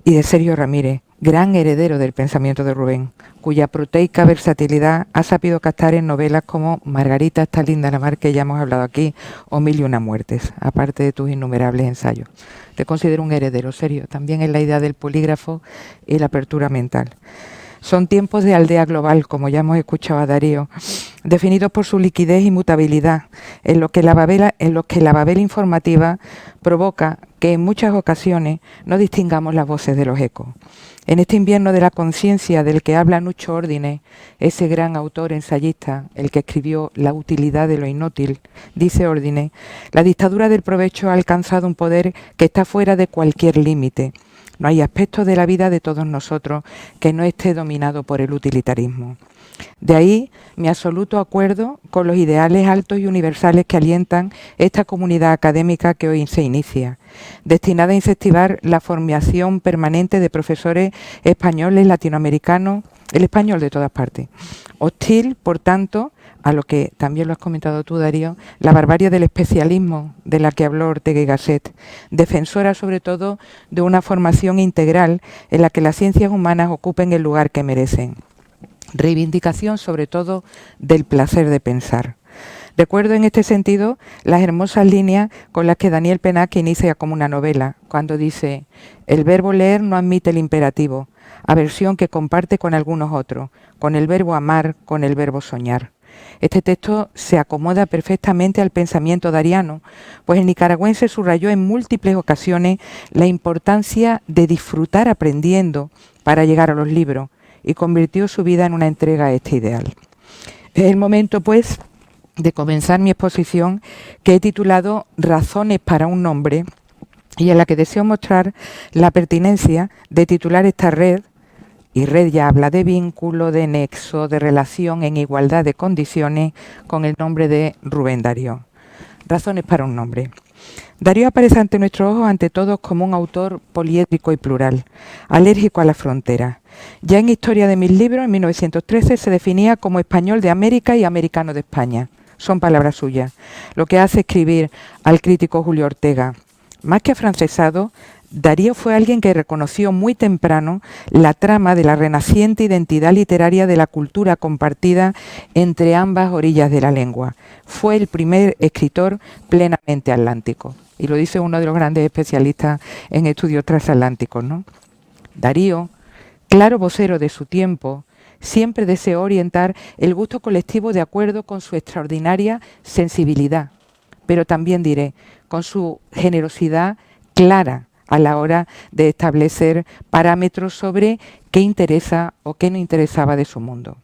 y de Sergio Ramírez, gran heredero del pensamiento de Rubén, cuya proteica versatilidad ha sabido captar en novelas como Margarita está linda la mar, que ya hemos hablado aquí, o Mil y una muertes, aparte de tus innumerables ensayos. Te considero un heredero, Sergio, también en la idea del polígrafo y la apertura mental. Son tiempos de aldea global, como ya hemos escuchado a Darío, definidos por su liquidez y mutabilidad, en los que la babel informativa provoca que en muchas ocasiones no distingamos las voces de los ecos. En este invierno de la conciencia del que habla Nucho Ordine, ese gran autor ensayista, el que escribió La utilidad de lo inútil, dice Ordine, la dictadura del provecho ha alcanzado un poder que está fuera de cualquier límite. No hay aspecto de la vida de todos nosotros que no esté dominado por el utilitarismo. De ahí mi absoluto acuerdo con los ideales altos y universales que alientan esta comunidad académica que hoy se inicia, destinada a incentivar la formación permanente de profesores españoles, latinoamericanos, el español de todas partes. Hostil, por tanto, a lo que también lo has comentado tú, Darío, la barbarie del especialismo de la que habló Ortega y Gasset, defensora sobre todo de una formación integral en la que las ciencias humanas ocupen el lugar que merecen. Reivindicación sobre todo del placer de pensar. Recuerdo en este sentido las hermosas líneas con las que Daniel Pennac inicia como una novela, cuando dice: el verbo leer no admite el imperativo, aversión que comparte con algunos otros, con el verbo amar, con el verbo soñar. Este texto se acomoda perfectamente al pensamiento dariano, pues el nicaragüense subrayó en múltiples ocasiones la importancia de disfrutar aprendiendo para llegar a los libros y convirtió su vida en una entrega a este ideal. Es el momento, pues, de comenzar mi exposición, que he titulado Razones para un nombre, y en la que deseo mostrar la pertinencia de titular esta red, y red ya habla de vínculo, de nexo, de relación en igualdad de condiciones, con el nombre de Rubén Darío. Razones para un nombre. Darío aparece ante nuestros ojos ante todos como un autor poliédrico y plural, alérgico a la frontera. Ya en Historia de mis libros, en 1913, se definía como español de América y americano de España. Son palabras suyas. Lo que hace escribir al crítico Julio Ortega. Más que afrancesado, Darío fue alguien que reconoció muy temprano la trama de la renaciente identidad literaria de la cultura compartida entre ambas orillas de la lengua. Fue el primer escritor plenamente atlántico. Y lo dice uno de los grandes especialistas en estudios transatlánticos, ¿no? Darío, claro vocero de su tiempo, siempre deseó orientar el gusto colectivo de acuerdo con su extraordinaria sensibilidad, pero también diré, con su generosidad clara a la hora de establecer parámetros sobre qué interesa o qué no interesaba de su mundo.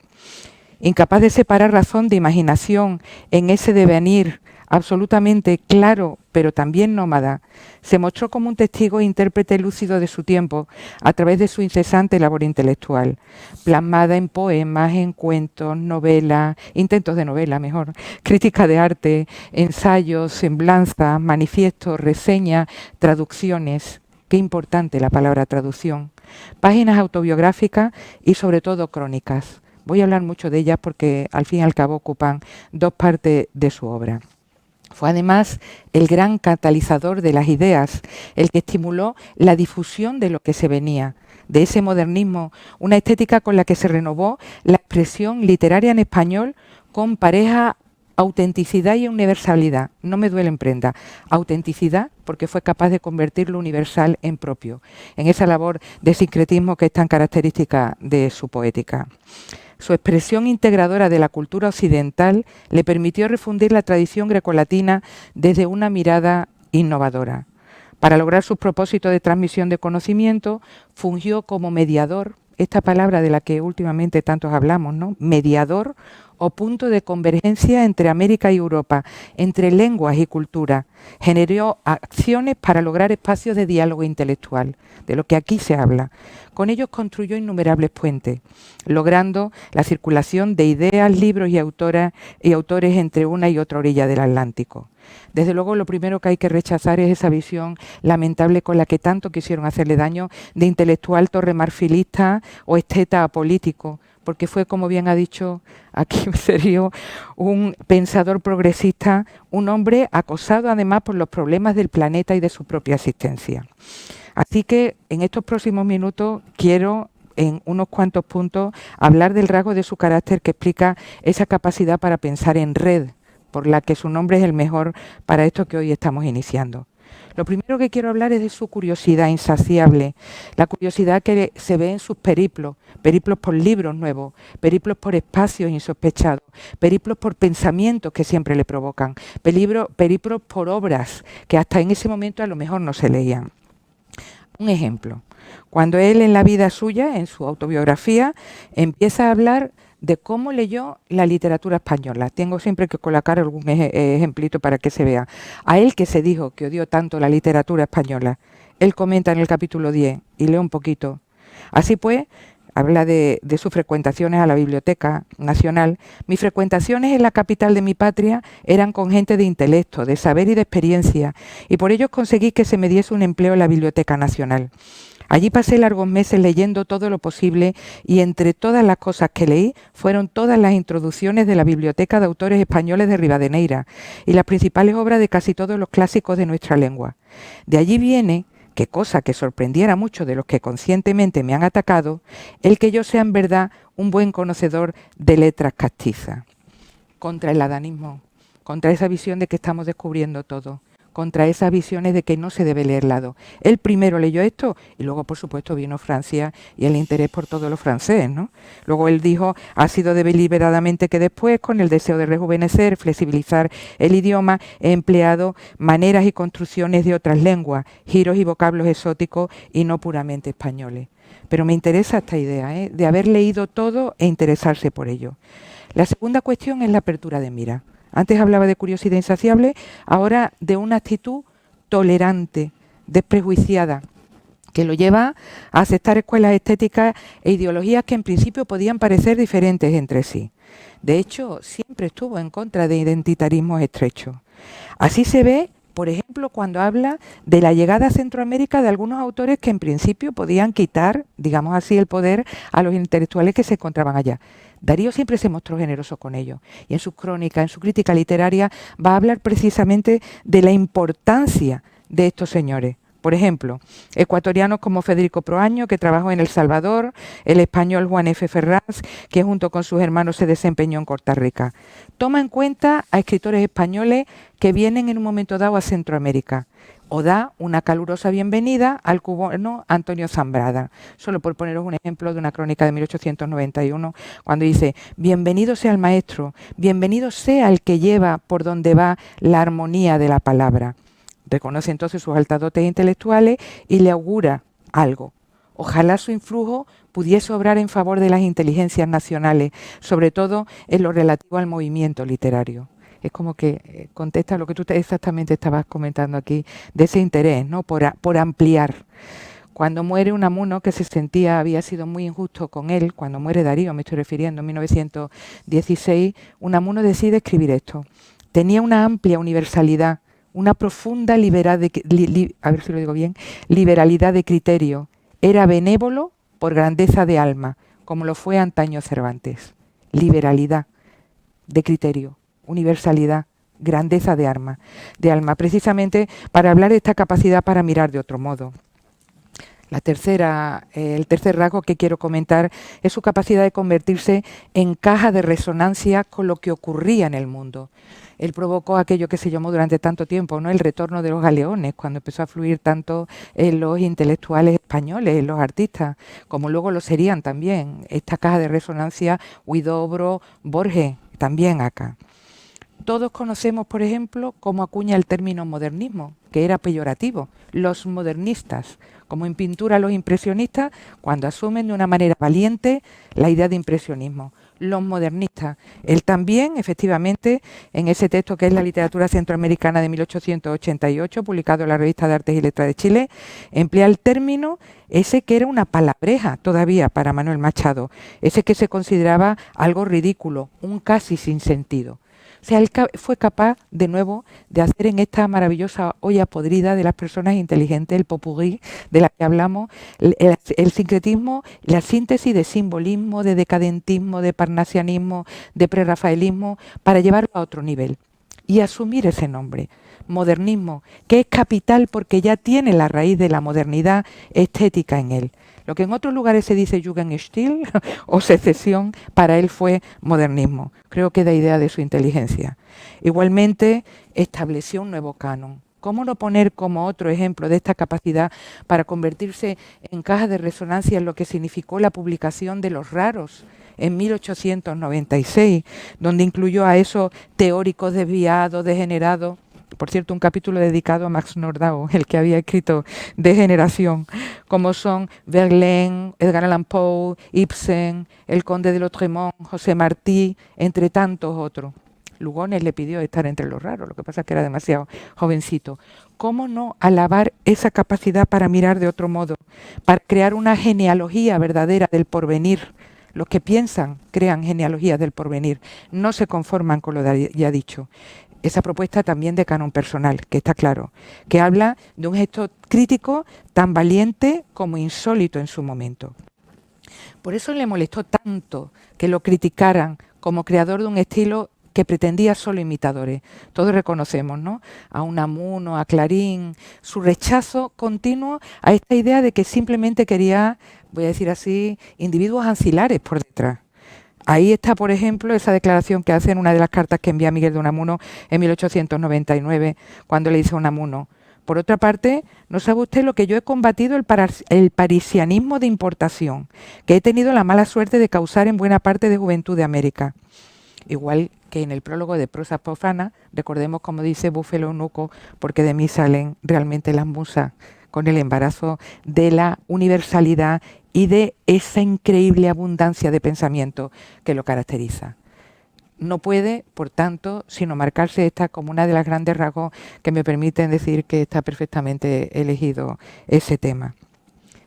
Incapaz de separar razón de imaginación en ese devenir absolutamente claro, pero también nómada, se mostró como un testigo e intérprete lúcido de su tiempo a través de su incesante labor intelectual, plasmada en poemas, en cuentos, novelas, intentos de novela mejor, crítica de arte, ensayos, semblanzas, manifiestos, reseñas, traducciones. Qué importante la palabra traducción. Páginas autobiográficas y sobre todo crónicas. Voy a hablar mucho de ellas porque al fin y al cabo ocupan dos partes de su obra. Fue además el gran catalizador de las ideas, el que estimuló la difusión de lo que se venía, de ese modernismo, una estética con la que se renovó la expresión literaria en español con pareja autenticidad y universalidad. No me duele en prenda. Autenticidad porque fue capaz de convertir lo universal en propio, en esa labor de sincretismo que es tan característica de su poética. Su expresión integradora de la cultura occidental le permitió refundir la tradición grecolatina desde una mirada innovadora. Para lograr sus propósitos de transmisión de conocimiento, fungió como mediador, esta palabra de la que últimamente tantos hablamos, ¿no? Mediador o punto de convergencia entre América y Europa, entre lenguas y cultura. Generó acciones para lograr espacios de diálogo intelectual, de lo que aquí se habla. Con ellos construyó innumerables puentes, logrando la circulación de ideas, libros y autores entre una y otra orilla del Atlántico. Desde luego, lo primero que hay que rechazar es esa visión lamentable con la que tanto quisieron hacerle daño de intelectual torremarfilista o esteta apolítico, porque fue, como bien ha dicho aquí Sergio, un pensador progresista, un hombre acosado además por los problemas del planeta y de su propia existencia. Así que en estos próximos minutos quiero, en unos cuantos puntos, hablar del rasgo de su carácter que explica esa capacidad para pensar en red, por la que su nombre es el mejor para esto que hoy estamos iniciando. Lo primero que quiero hablar es de su curiosidad insaciable, la curiosidad que se ve en sus periplos, periplos por libros nuevos, periplos por espacios insospechados, periplos por pensamientos que siempre le provocan, periplos por obras que hasta en ese momento a lo mejor no se leían. Un ejemplo, cuando él en la vida suya, en su autobiografía, empieza a hablar de cómo leyó la literatura española. Tengo siempre que colocar algún ejemplito para que se vea. A él que se dijo que odió tanto la literatura española, él comenta en el capítulo 10, y leo un poquito. Así pues, habla de sus frecuentaciones a la Biblioteca Nacional. Mis frecuentaciones en la capital de mi patria eran con gente de intelecto, de saber y de experiencia, y por ello conseguí que se me diese un empleo en la Biblioteca Nacional. Allí pasé largos meses leyendo todo lo posible y entre todas las cosas que leí fueron todas las introducciones de la Biblioteca de Autores Españoles de Rivadeneyra y las principales obras de casi todos los clásicos de nuestra lengua. De allí viene, que cosa que sorprendiera mucho de los que conscientemente me han atacado, el que yo sea en verdad un buen conocedor de letras castizas. Contra el adanismo. contra esa visión de que estamos descubriendo todo, contra esas visiones de que no se debe leer lado. Él primero leyó esto y luego, por supuesto, vino Francia y el interés por todo lo francés, ¿no? Luego él dijo, ha sido deliberadamente que después, con el deseo de rejuvenecer, flexibilizar el idioma, he empleado maneras y construcciones de otras lenguas, giros y vocablos exóticos y no puramente españoles. Pero me interesa esta idea, de haber leído todo e interesarse por ello. La segunda cuestión es la apertura de mira. Antes hablaba de curiosidad insaciable, ahora de una actitud tolerante, desprejuiciada, que lo lleva a aceptar escuelas estéticas e ideologías que en principio podían parecer diferentes entre sí. De hecho, siempre estuvo en contra de identitarismos estrechos. Así se ve, por ejemplo, cuando habla de la llegada a Centroamérica de algunos autores que en principio podían quitar, digamos así, el poder a los intelectuales que se encontraban allá. Darío siempre se mostró generoso con ellos y en sus crónicas, en su crítica literaria, va a hablar precisamente de la importancia de estos señores. Por ejemplo, ecuatorianos como Federico Proaño, que trabajó en El Salvador, el español Juan F. Ferraz, que junto con sus hermanos se desempeñó en Costa Rica. Toma en cuenta a escritores españoles que vienen en un momento dado a Centroamérica, o da una calurosa bienvenida al cubano Antonio Zambrada. Solo por poneros un ejemplo de una crónica de 1891, cuando dice, bienvenido sea el maestro, bienvenido sea el que lleva por donde va la armonía de la palabra. Reconoce entonces sus altas dotes intelectuales y le augura algo. Ojalá su influjo pudiese obrar en favor de las inteligencias nacionales, sobre todo en lo relativo al movimiento literario. Es como que contesta lo que tú exactamente estabas comentando aquí, de ese interés, ¿no? por ampliar. Cuando muere Unamuno, que se sentía había sido muy injusto con él, cuando muere Darío, me estoy refiriendo, en 1916, Unamuno decide escribir esto. Tenía una amplia universalidad, una profunda liberalidad de criterio. Era benévolo por grandeza de alma, como lo fue antaño Cervantes. Liberalidad de criterio, universalidad, grandeza de alma, precisamente para hablar de esta capacidad para mirar de otro modo. El tercer rasgo que quiero comentar es su capacidad de convertirse en caja de resonancia con lo que ocurría en el mundo. Él provocó aquello que se llamó durante tanto tiempo, ¿no?, el retorno de los galeones, cuando empezó a fluir tanto en los intelectuales españoles, en los artistas, como luego lo serían también. Esta caja de resonancia, Huidobro, Borges, también acá. Todos conocemos, por ejemplo, cómo acuña el término modernismo, que era peyorativo, los modernistas, como en pintura los impresionistas, cuando asumen de una manera valiente la idea de impresionismo. Los modernistas. Él también, efectivamente, en ese texto que es La literatura centroamericana de 1888, publicado en la Revista de Artes y Letras de Chile, emplea el término ese que era una palabreja todavía para Manuel Machado, ese que se consideraba algo ridículo, un casi sinsentido. O sea, él fue capaz, de nuevo, de hacer en esta maravillosa olla podrida de las personas inteligentes, el popurrí de la que hablamos, el sincretismo, la síntesis de simbolismo, de decadentismo, de parnasianismo, de prerrafaelismo, para llevarlo a otro nivel y asumir ese nombre, modernismo, que es capital porque ya tiene la raíz de la modernidad estética en él. Lo que en otros lugares se dice Jugendstil o secesión, para él fue modernismo. Creo que da idea de su inteligencia. Igualmente, estableció un nuevo canon. ¿Cómo no poner como otro ejemplo de esta capacidad para convertirse en caja de resonancia en lo que significó la publicación de Los Raros en 1896, donde incluyó a esos teóricos desviados, degenerados? Por cierto, un capítulo dedicado a Max Nordau, el que había escrito Degeneración, como son Verlaine, Edgar Allan Poe, Ibsen, el conde de Lautréamont, José Martí, entre tantos otros. Lugones le pidió estar entre los raros, lo que pasa es que era demasiado jovencito. ¿Cómo no alabar esa capacidad para mirar de otro modo, para crear una genealogía verdadera del porvenir? Los que piensan crean genealogías del porvenir, no se conforman con lo ya dicho. Esa propuesta también de canon personal, que está claro, que habla de un gesto crítico tan valiente como insólito en su momento. Por eso le molestó tanto que lo criticaran como creador de un estilo que pretendía solo imitadores. Todos reconocemos, ¿no?, a Unamuno, a Clarín, su rechazo continuo a esta idea de que simplemente quería, voy a decir así, individuos ancilares por detrás. Ahí está, por ejemplo, esa declaración que hace en una de las cartas que envía Miguel de Unamuno en 1899, cuando le dice a Unamuno: por otra parte, no sabe usted lo que yo he combatido el parisianismo de importación, que he tenido la mala suerte de causar en buena parte de juventud de América. Igual que en el prólogo de Prosas profanas, recordemos como dice Búfalo Eunuco, porque de mí salen realmente las musas, con el embarazo de la universalidad y de esa increíble abundancia de pensamiento que lo caracteriza. No puede, por tanto, sino marcarse esta como una de las grandes rasgos que me permiten decir que está perfectamente elegido ese tema.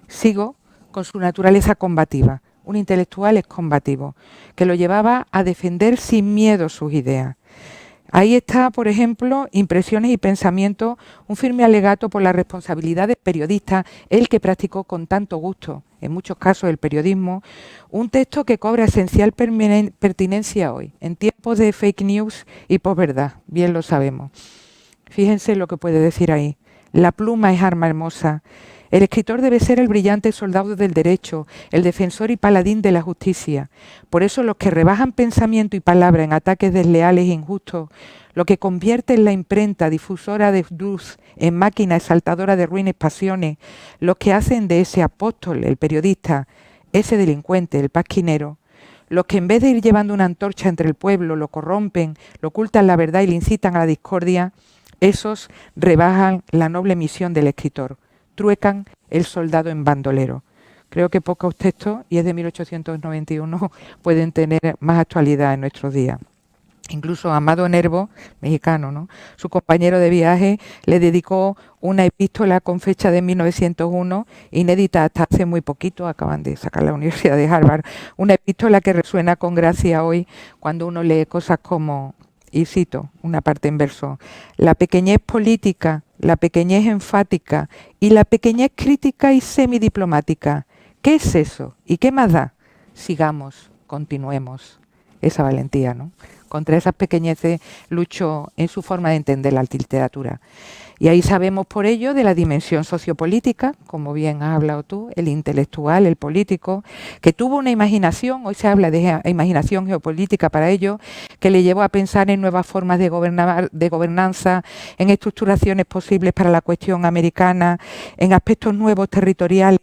Sigo con su naturaleza combativa. Un intelectual es combativo, que lo llevaba a defender sin miedo sus ideas. Ahí está, por ejemplo, Impresiones y Pensamientos, un firme alegato por la responsabilidad del periodista, el que practicó con tanto gusto, en muchos casos, el periodismo, un texto que cobra esencial pertinencia hoy, en tiempos de fake news y posverdad, bien lo sabemos. Fíjense lo que puede decir ahí. La pluma es arma hermosa. El escritor debe ser el brillante soldado del derecho, el defensor y paladín de la justicia. Por eso los que rebajan pensamiento y palabra en ataques desleales e injustos, lo que convierte en la imprenta difusora de luz en máquina exaltadora de ruines pasiones, los que hacen de ese apóstol, el periodista, ese delincuente, el pasquinero, los que en vez de ir llevando una antorcha entre el pueblo, lo corrompen, lo ocultan la verdad y le incitan a la discordia, esos rebajan la noble misión del escritor, truecan el soldado en bandolero. Creo que pocos textos, y es de 1891, pueden tener más actualidad en nuestros días. Incluso Amado Nervo, mexicano, ¿no?, su compañero de viaje, le dedicó una epístola con fecha de 1901, inédita hasta hace muy poquito, acaban de sacar la Universidad de Harvard, una epístola que resuena con gracia hoy cuando uno lee cosas como, y cito una parte en verso: la pequeñez política, la pequeñez enfática y la pequeñez crítica y semidiplomática. ¿Qué es eso? ¿Y qué más da? Sigamos, continuemos. Esa valentía, ¿no? Contra esas pequeñeces luchó en su forma de entender la literatura. Y ahí sabemos por ello de la dimensión sociopolítica, como bien has hablado tú, el intelectual, el político, que tuvo una imaginación, hoy se habla de imaginación geopolítica para ello, que le llevó a pensar en nuevas formas de gobernanza, en estructuraciones posibles para la cuestión americana, en aspectos nuevos territoriales.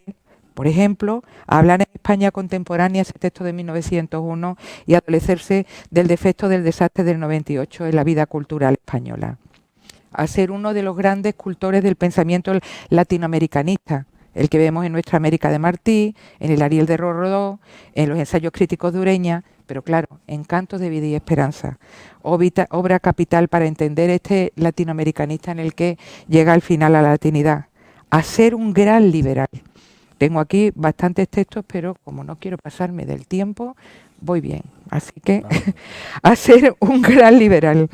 Por ejemplo, a hablar en España contemporánea, ese texto de 1901, y adolecerse del defecto del desastre del 98 en la vida cultural española. A ser uno de los grandes cultores del pensamiento latinoamericanista, el que vemos en Nuestra América de Martí, en el Ariel de Rodó, en los ensayos críticos de Ureña, pero claro, en Cantos de Vida y Esperanza, obra capital para entender este latinoamericanista en el que llega al final a la latinidad. A ser un gran liberal. Tengo aquí bastantes textos, pero como no quiero pasarme del tiempo, voy bien. Así que a ser un gran liberal.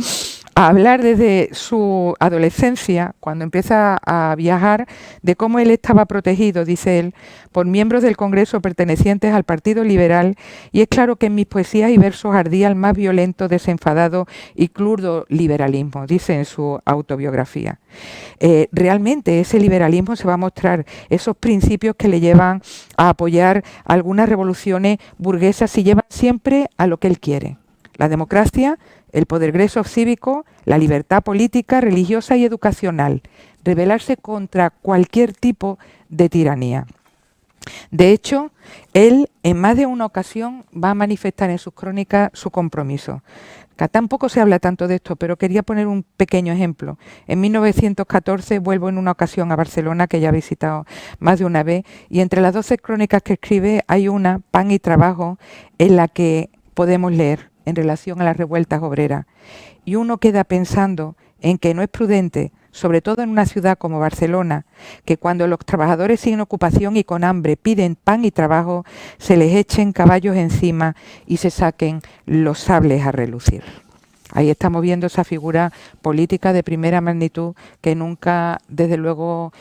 A hablar desde su adolescencia, cuando empieza a viajar, de cómo él estaba protegido, dice él, por miembros del Congreso pertenecientes al Partido Liberal, y es claro que en mis poesías y versos ardía el más violento, desenfadado y crudo liberalismo, dice en su autobiografía. Realmente ese liberalismo se va a mostrar, esos principios que le llevan a apoyar algunas revoluciones burguesas y llevan siempre a lo que él quiere. La democracia, el progreso cívico, la libertad política, religiosa y educacional, rebelarse contra cualquier tipo de tiranía. De hecho, él en más de una ocasión va a manifestar en sus crónicas su compromiso. Tampoco se habla tanto de esto, pero quería poner un pequeño ejemplo. En 1914 vuelvo en una ocasión a Barcelona, que ya he visitado más de una vez, y entre las 12 crónicas que escribe hay una, Pan y Trabajo, en la que podemos leer en relación a las revueltas obreras. Y uno queda pensando en que no es prudente, sobre todo en una ciudad como Barcelona, que cuando los trabajadores sin ocupación y con hambre piden pan y trabajo, se les echen caballos encima y se saquen los sables a relucir. Ahí estamos viendo esa figura política de primera magnitud que nunca, desde luego,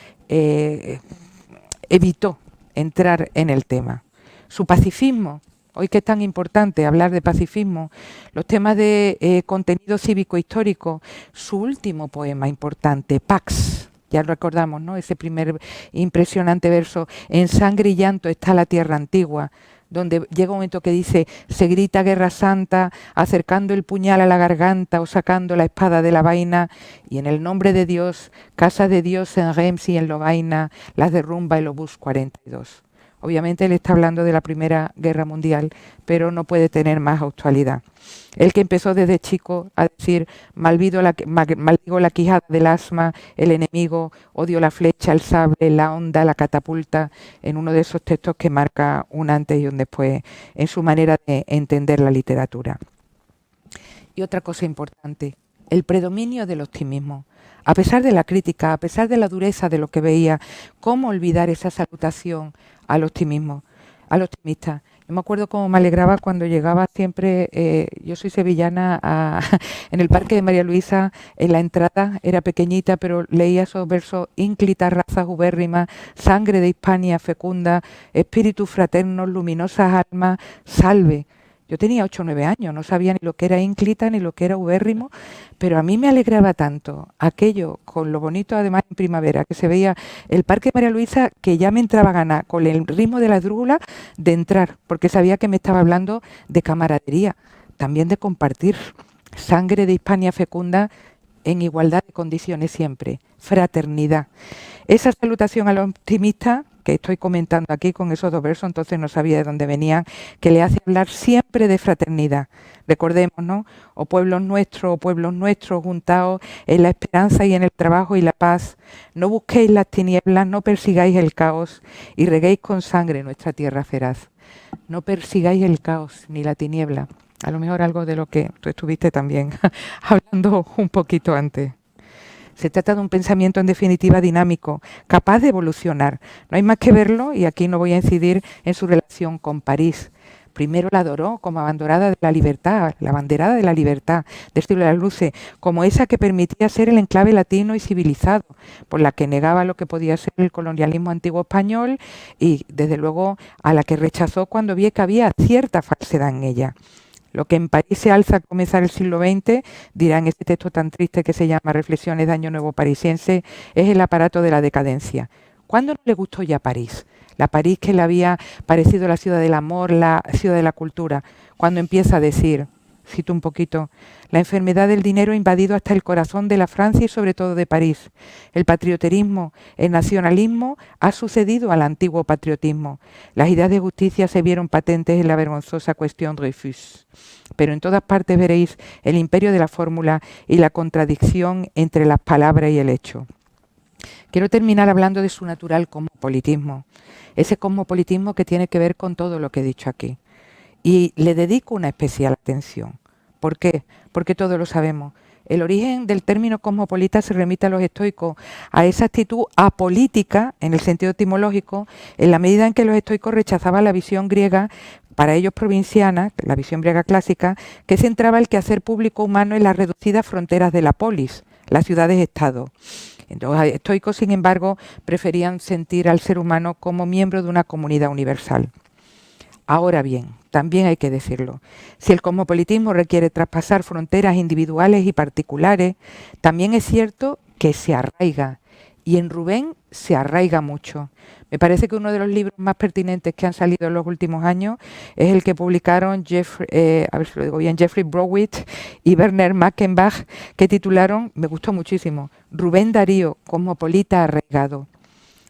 evitó entrar en el tema. Su pacifismo. Hoy que es tan importante hablar de pacifismo, los temas de contenido cívico-histórico, su último poema importante, Pax, ya lo recordamos, ¿no? Ese primer impresionante verso, en sangre y llanto está la tierra antigua, donde llega un momento que dice, se grita guerra santa, acercando el puñal a la garganta o sacando la espada de la vaina, y en el nombre de Dios, casa de Dios en Reims y en Lovaina, las derrumba el obús 42. Obviamente él está hablando de la Primera Guerra Mundial, pero no puede tener más actualidad. Él que empezó desde chico a decir, maldigo la quijada del asma, el enemigo, odio la flecha, el sable, la onda, la catapulta, en uno de esos textos que marca un antes y un después en su manera de entender la literatura. Y otra cosa importante, el predominio del optimismo. A pesar de la crítica, a pesar de la dureza de lo que veía, ¿cómo olvidar esa salutación al optimismo, al optimista? Yo me acuerdo cómo me alegraba cuando llegaba siempre, yo soy sevillana, en el Parque de María Luisa, en la entrada, era pequeñita, pero leía esos versos, ínclitas razas ubérrimas, sangre de Hispania fecunda, espíritus fraternos, luminosas almas, salve. Yo tenía 8 o 9 años, no sabía ni lo que era ínclita ni lo que era ubérrimo, pero a mí me alegraba tanto aquello, con lo bonito además en primavera, que se veía el Parque María Luisa, que ya me entraba gana, con el ritmo de la esdrújula, de entrar, porque sabía que me estaba hablando de camaradería, también de compartir, sangre de Hispania fecunda en igualdad de condiciones siempre, fraternidad. Esa salutación a los optimistas, que estoy comentando aquí con esos dos versos, entonces no sabía de dónde venían, que le hace hablar siempre de fraternidad. Recordemos, ¿no? O pueblos nuestros, juntaos en la esperanza y en el trabajo y la paz. No busquéis las tinieblas, no persigáis el caos y reguéis con sangre nuestra tierra feraz. No persigáis el caos ni la tiniebla. A lo mejor algo de lo que tú estuviste también hablando un poquito antes. Se trata de un pensamiento en definitiva dinámico, capaz de evolucionar. No hay más que verlo, y aquí no voy a incidir en su relación con París. Primero la adoró como abanderada de la libertad, la banderada de la libertad, del siglo de las luces, como esa que permitía ser el enclave latino y civilizado, por la que negaba lo que podía ser el colonialismo antiguo español y, desde luego, a la que rechazó cuando vio que había cierta falsedad en ella. Lo que en París se alza al comenzar el siglo XX, dirá en este texto tan triste que se llama Reflexiones de Año Nuevo Parisiense, es el aparato de la decadencia. ¿Cuándo no le gustó ya París? La París que le había parecido la ciudad del amor, la ciudad de la cultura. Cuando empieza a decir, cito un poquito, la enfermedad del dinero ha invadido hasta el corazón de la Francia y sobre todo de París. El patrioterismo, el nacionalismo ha sucedido al antiguo patriotismo. Las ideas de justicia se vieron patentes en la vergonzosa cuestión Dreyfus. Pero en todas partes veréis el imperio de la fórmula y la contradicción entre las palabras y el hecho. Quiero terminar hablando de su natural cosmopolitismo, ese cosmopolitismo que tiene que ver con todo lo que he dicho aquí. Y le dedico una especial atención. ¿Por qué? Porque todos lo sabemos. El origen del término cosmopolita se remite a los estoicos, a esa actitud apolítica, en el sentido etimológico, en la medida en que los estoicos rechazaban la visión griega, para ellos provinciana, la visión griega clásica, que centraba el quehacer público humano en las reducidas fronteras de la polis, las ciudades-estado. Los estoicos, sin embargo, preferían sentir al ser humano como miembro de una comunidad universal. Ahora bien, también hay que decirlo, si el cosmopolitismo requiere traspasar fronteras individuales y particulares, también es cierto que se arraiga, y en Rubén se arraiga mucho. Me parece que uno de los libros más pertinentes que han salido en los últimos años es el que publicaron Jeffrey Browitz y Werner Mackenbach, que titularon, me gustó muchísimo, Rubén Darío, cosmopolita arraigado.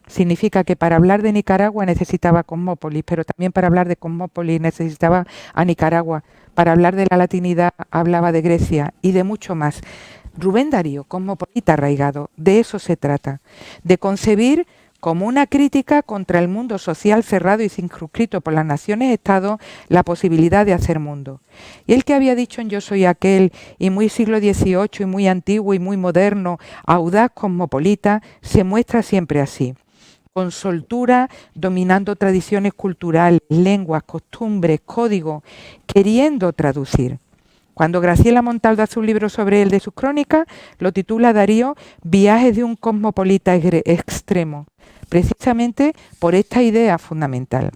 Significa que para hablar de Nicaragua necesitaba Cosmópolis, pero también para hablar de Cosmópolis necesitaba a Nicaragua. Para hablar de la latinidad hablaba de Grecia y de mucho más. Rubén Darío, cosmopolita arraigado, de eso se trata, de concebir como una crítica contra el mundo social cerrado y circunscrito por las naciones-estado la posibilidad de hacer mundo. Y el que había dicho en Yo soy aquel, y muy siglo XVIII, y muy antiguo, y muy moderno, audaz cosmopolita, se muestra siempre así, con soltura, dominando tradiciones culturales, lenguas, costumbres, códigos, queriendo traducir. Cuando Graciela Montaldo hace un libro sobre él de sus crónicas, lo titula Darío Viajes de un cosmopolita extremo, precisamente por esta idea fundamental.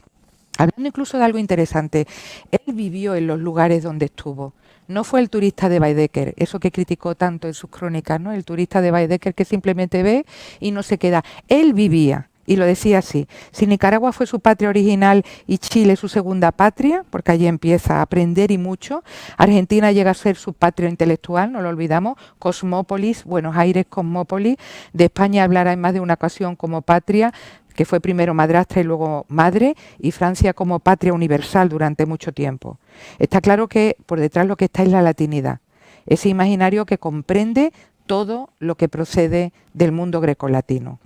Hablando incluso de algo interesante, él vivió en los lugares donde estuvo. No fue el turista de Baedeker, eso que criticó tanto en sus crónicas, ¿no? El turista de Baedeker que simplemente ve y no se queda. Él vivía Y lo decía así: si Nicaragua fue su patria original y Chile su segunda patria, porque allí empieza a aprender y mucho, Argentina llega a ser su patria intelectual, no lo olvidamos, Cosmópolis, Buenos Aires Cosmópolis, de España hablará en más de una ocasión como patria, que fue primero madrastra y luego madre, y Francia como patria universal durante mucho tiempo. Está claro que por detrás lo que está es la latinidad, ese imaginario que comprende todo lo que procede del mundo grecolatino.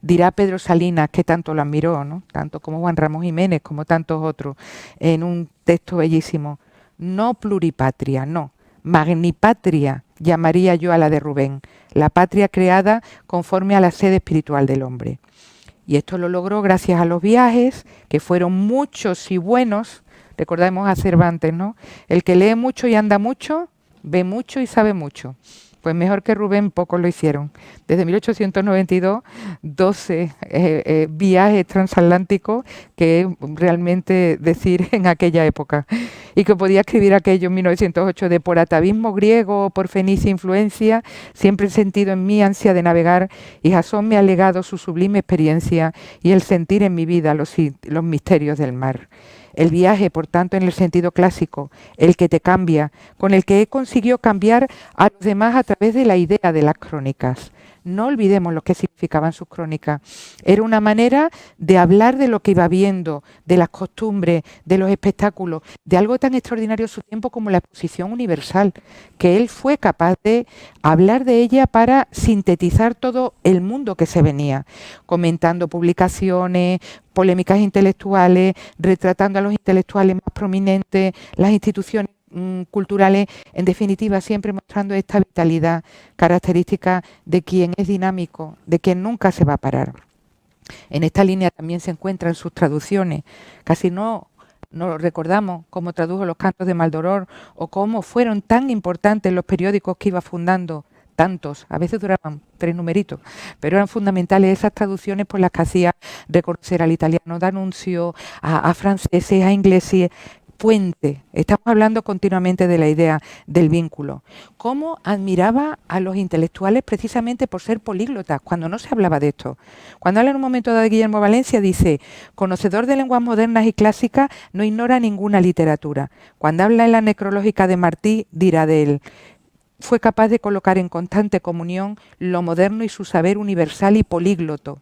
Dirá Pedro Salinas, que tanto lo admiró, ¿no?, tanto como Juan Ramón Jiménez, como tantos otros, en un texto bellísimo: no pluripatria, no, magnipatria llamaría yo a la de Rubén, la patria creada conforme a la sede espiritual del hombre. Y esto lo logró gracias a los viajes, que fueron muchos y buenos. Recordemos a Cervantes, ¿no? El que lee mucho y anda mucho, ve mucho y sabe mucho. Pues mejor que Rubén, pocos lo hicieron. Desde 1892, 12 viajes transatlánticos, que es realmente decir en aquella época. Y que podía escribir aquello en 1908 de: por atavismo griego o por fenicia influencia, siempre he sentido en mí ansia de navegar, y Jasón me ha legado su sublime experiencia y el sentir en mi vida los misterios del mar. El viaje, por tanto, en el sentido clásico, el que te cambia, con el que consiguió cambiar a los demás a través de la idea de las crónicas. No olvidemos lo que significaban sus crónicas. Era una manera de hablar de lo que iba viendo, de las costumbres, de los espectáculos, de algo tan extraordinario en su tiempo como la Exposición Universal, que él fue capaz de hablar de ella para sintetizar todo el mundo que se venía, comentando publicaciones, polémicas intelectuales, retratando a los intelectuales más prominentes, las instituciones culturales, en definitiva siempre mostrando esta vitalidad característica de quien es dinámico, de quien nunca se va a parar. En esta línea también se encuentran sus traducciones. Casi no recordamos cómo tradujo los cantos de Maldoror o cómo fueron tan importantes los periódicos que iba fundando, tantos, a veces duraban 3 numeritos, pero eran fundamentales esas traducciones por las que hacía reconocer al italiano D'Annunzio, a franceses, a ingleses. Puente, estamos hablando continuamente de la idea del vínculo. Cómo admiraba a los intelectuales precisamente por ser políglotas, cuando no se hablaba de esto. Cuando habla en un momento dado de Guillermo Valencia, dice: conocedor de lenguas modernas y clásicas, no ignora ninguna literatura. Cuando habla en la necrológica de Martí, dirá de él: fue capaz de colocar en constante comunión lo moderno y su saber universal y polígloto.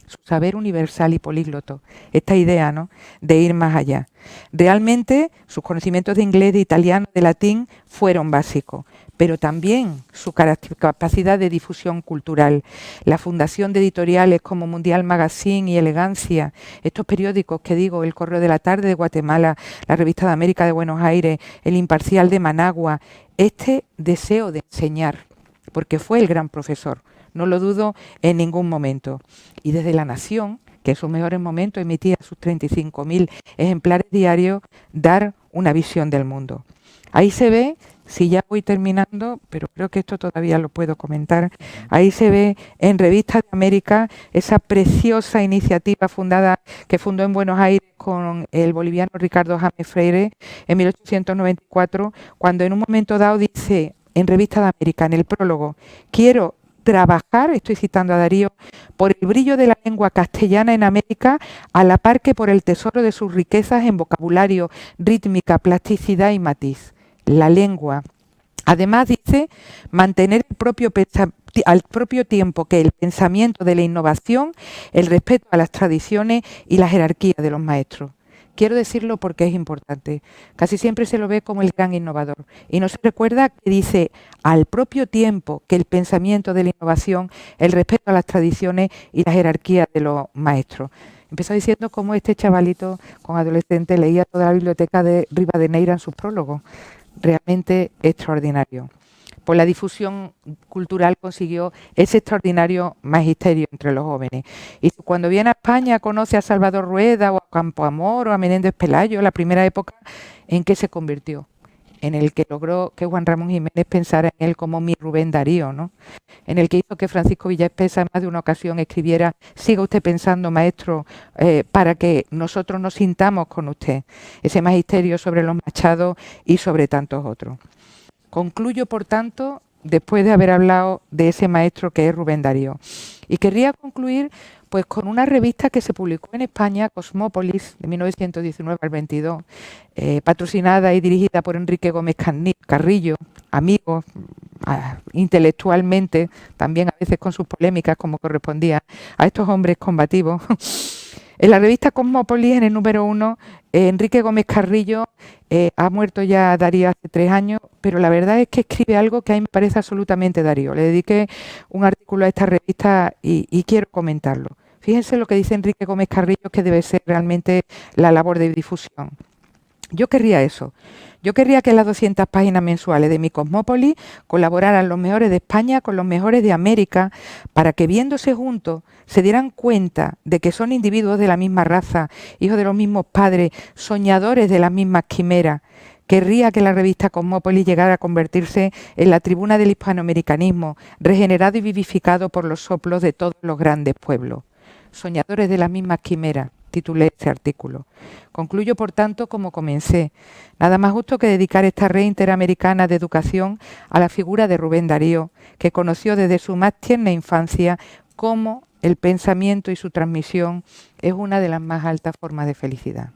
Su saber universal y polígloto, esta idea, ¿no?, de ir más allá. Realmente sus conocimientos de inglés, de italiano, de latín fueron básicos, pero también su capacidad de difusión cultural. La fundación de editoriales como Mundial Magazine y Elegancia, estos periódicos que digo, El Correo de la Tarde de Guatemala, la Revista de América de Buenos Aires, El Imparcial de Managua, este deseo de enseñar, porque fue el gran profesor. No lo dudo en ningún momento. Y desde La Nación, que en sus mejores momentos emitía sus 35.000 ejemplares diarios, dar una visión del mundo. Ahí se ve, si ya voy terminando, pero creo que esto todavía lo puedo comentar, ahí se ve en Revista de América esa preciosa iniciativa que fundó en Buenos Aires con el boliviano Ricardo James Freire en 1894, cuando en un momento dado dice en Revista de América, en el prólogo: quiero trabajar, estoy citando a Darío, por el brillo de la lengua castellana en América, a la par que por el tesoro de sus riquezas en vocabulario, rítmica, plasticidad y matiz. La lengua. Además, dice, mantener al propio tiempo que el pensamiento de la innovación, el respeto a las tradiciones y la jerarquía de los maestros. Quiero decirlo porque es importante. Casi siempre se lo ve como el gran innovador y no se recuerda que dice al propio tiempo que el pensamiento de la innovación, el respeto a las tradiciones y la jerarquía de los maestros. Empezó diciendo cómo este chavalito con adolescente leía toda la biblioteca de Rivadeneira en sus prólogos. Realmente extraordinario. Por la difusión cultural consiguió ese extraordinario magisterio entre los jóvenes. Y cuando viene a España conoce a Salvador Rueda o a Campoamor o a Menéndez Pelayo, la primera época en que se convirtió, en el que logró que Juan Ramón Jiménez pensara en él como mi Rubén Darío, ¿no?, en el que hizo que Francisco Villaespesa en más de una ocasión escribiera: siga usted pensando, maestro, para que nosotros nos sintamos con usted. Ese magisterio sobre los Machado y sobre tantos otros. Concluyo, por tanto, después de haber hablado de ese maestro que es Rubén Darío. Y querría concluir Pues con una revista que se publicó en España, Cosmópolis, de 1919 al 22, patrocinada y dirigida por Enrique Gómez Carrillo, amigo intelectualmente, también a veces con sus polémicas, como correspondía a estos hombres combativos. En la revista Cosmópolis, en el número 1, Enrique Gómez Carrillo, ha muerto ya Darío hace 3 años, pero la verdad es que escribe algo que a mí me parece absolutamente Darío. Le dediqué un artículo a esta revista y quiero comentarlo. Fíjense lo que dice Enrique Gómez Carrillo, que debe ser realmente la labor de difusión. Yo querría eso. Yo querría que en las 200 páginas mensuales de mi Cosmópolis colaboraran los mejores de España con los mejores de América, para que viéndose juntos se dieran cuenta de que son individuos de la misma raza, hijos de los mismos padres, soñadores de las mismas quimeras. Querría que la revista Cosmópolis llegara a convertirse en la tribuna del hispanoamericanismo, regenerado y vivificado por los soplos de todos los grandes pueblos. Soñadores de las mismas quimeras, titulé este artículo. Concluyo, por tanto, como comencé. Nada más justo que dedicar esta red interamericana de educación a la figura de Rubén Darío, que conoció desde su más tierna infancia cómo el pensamiento y su transmisión es una de las más altas formas de felicidad.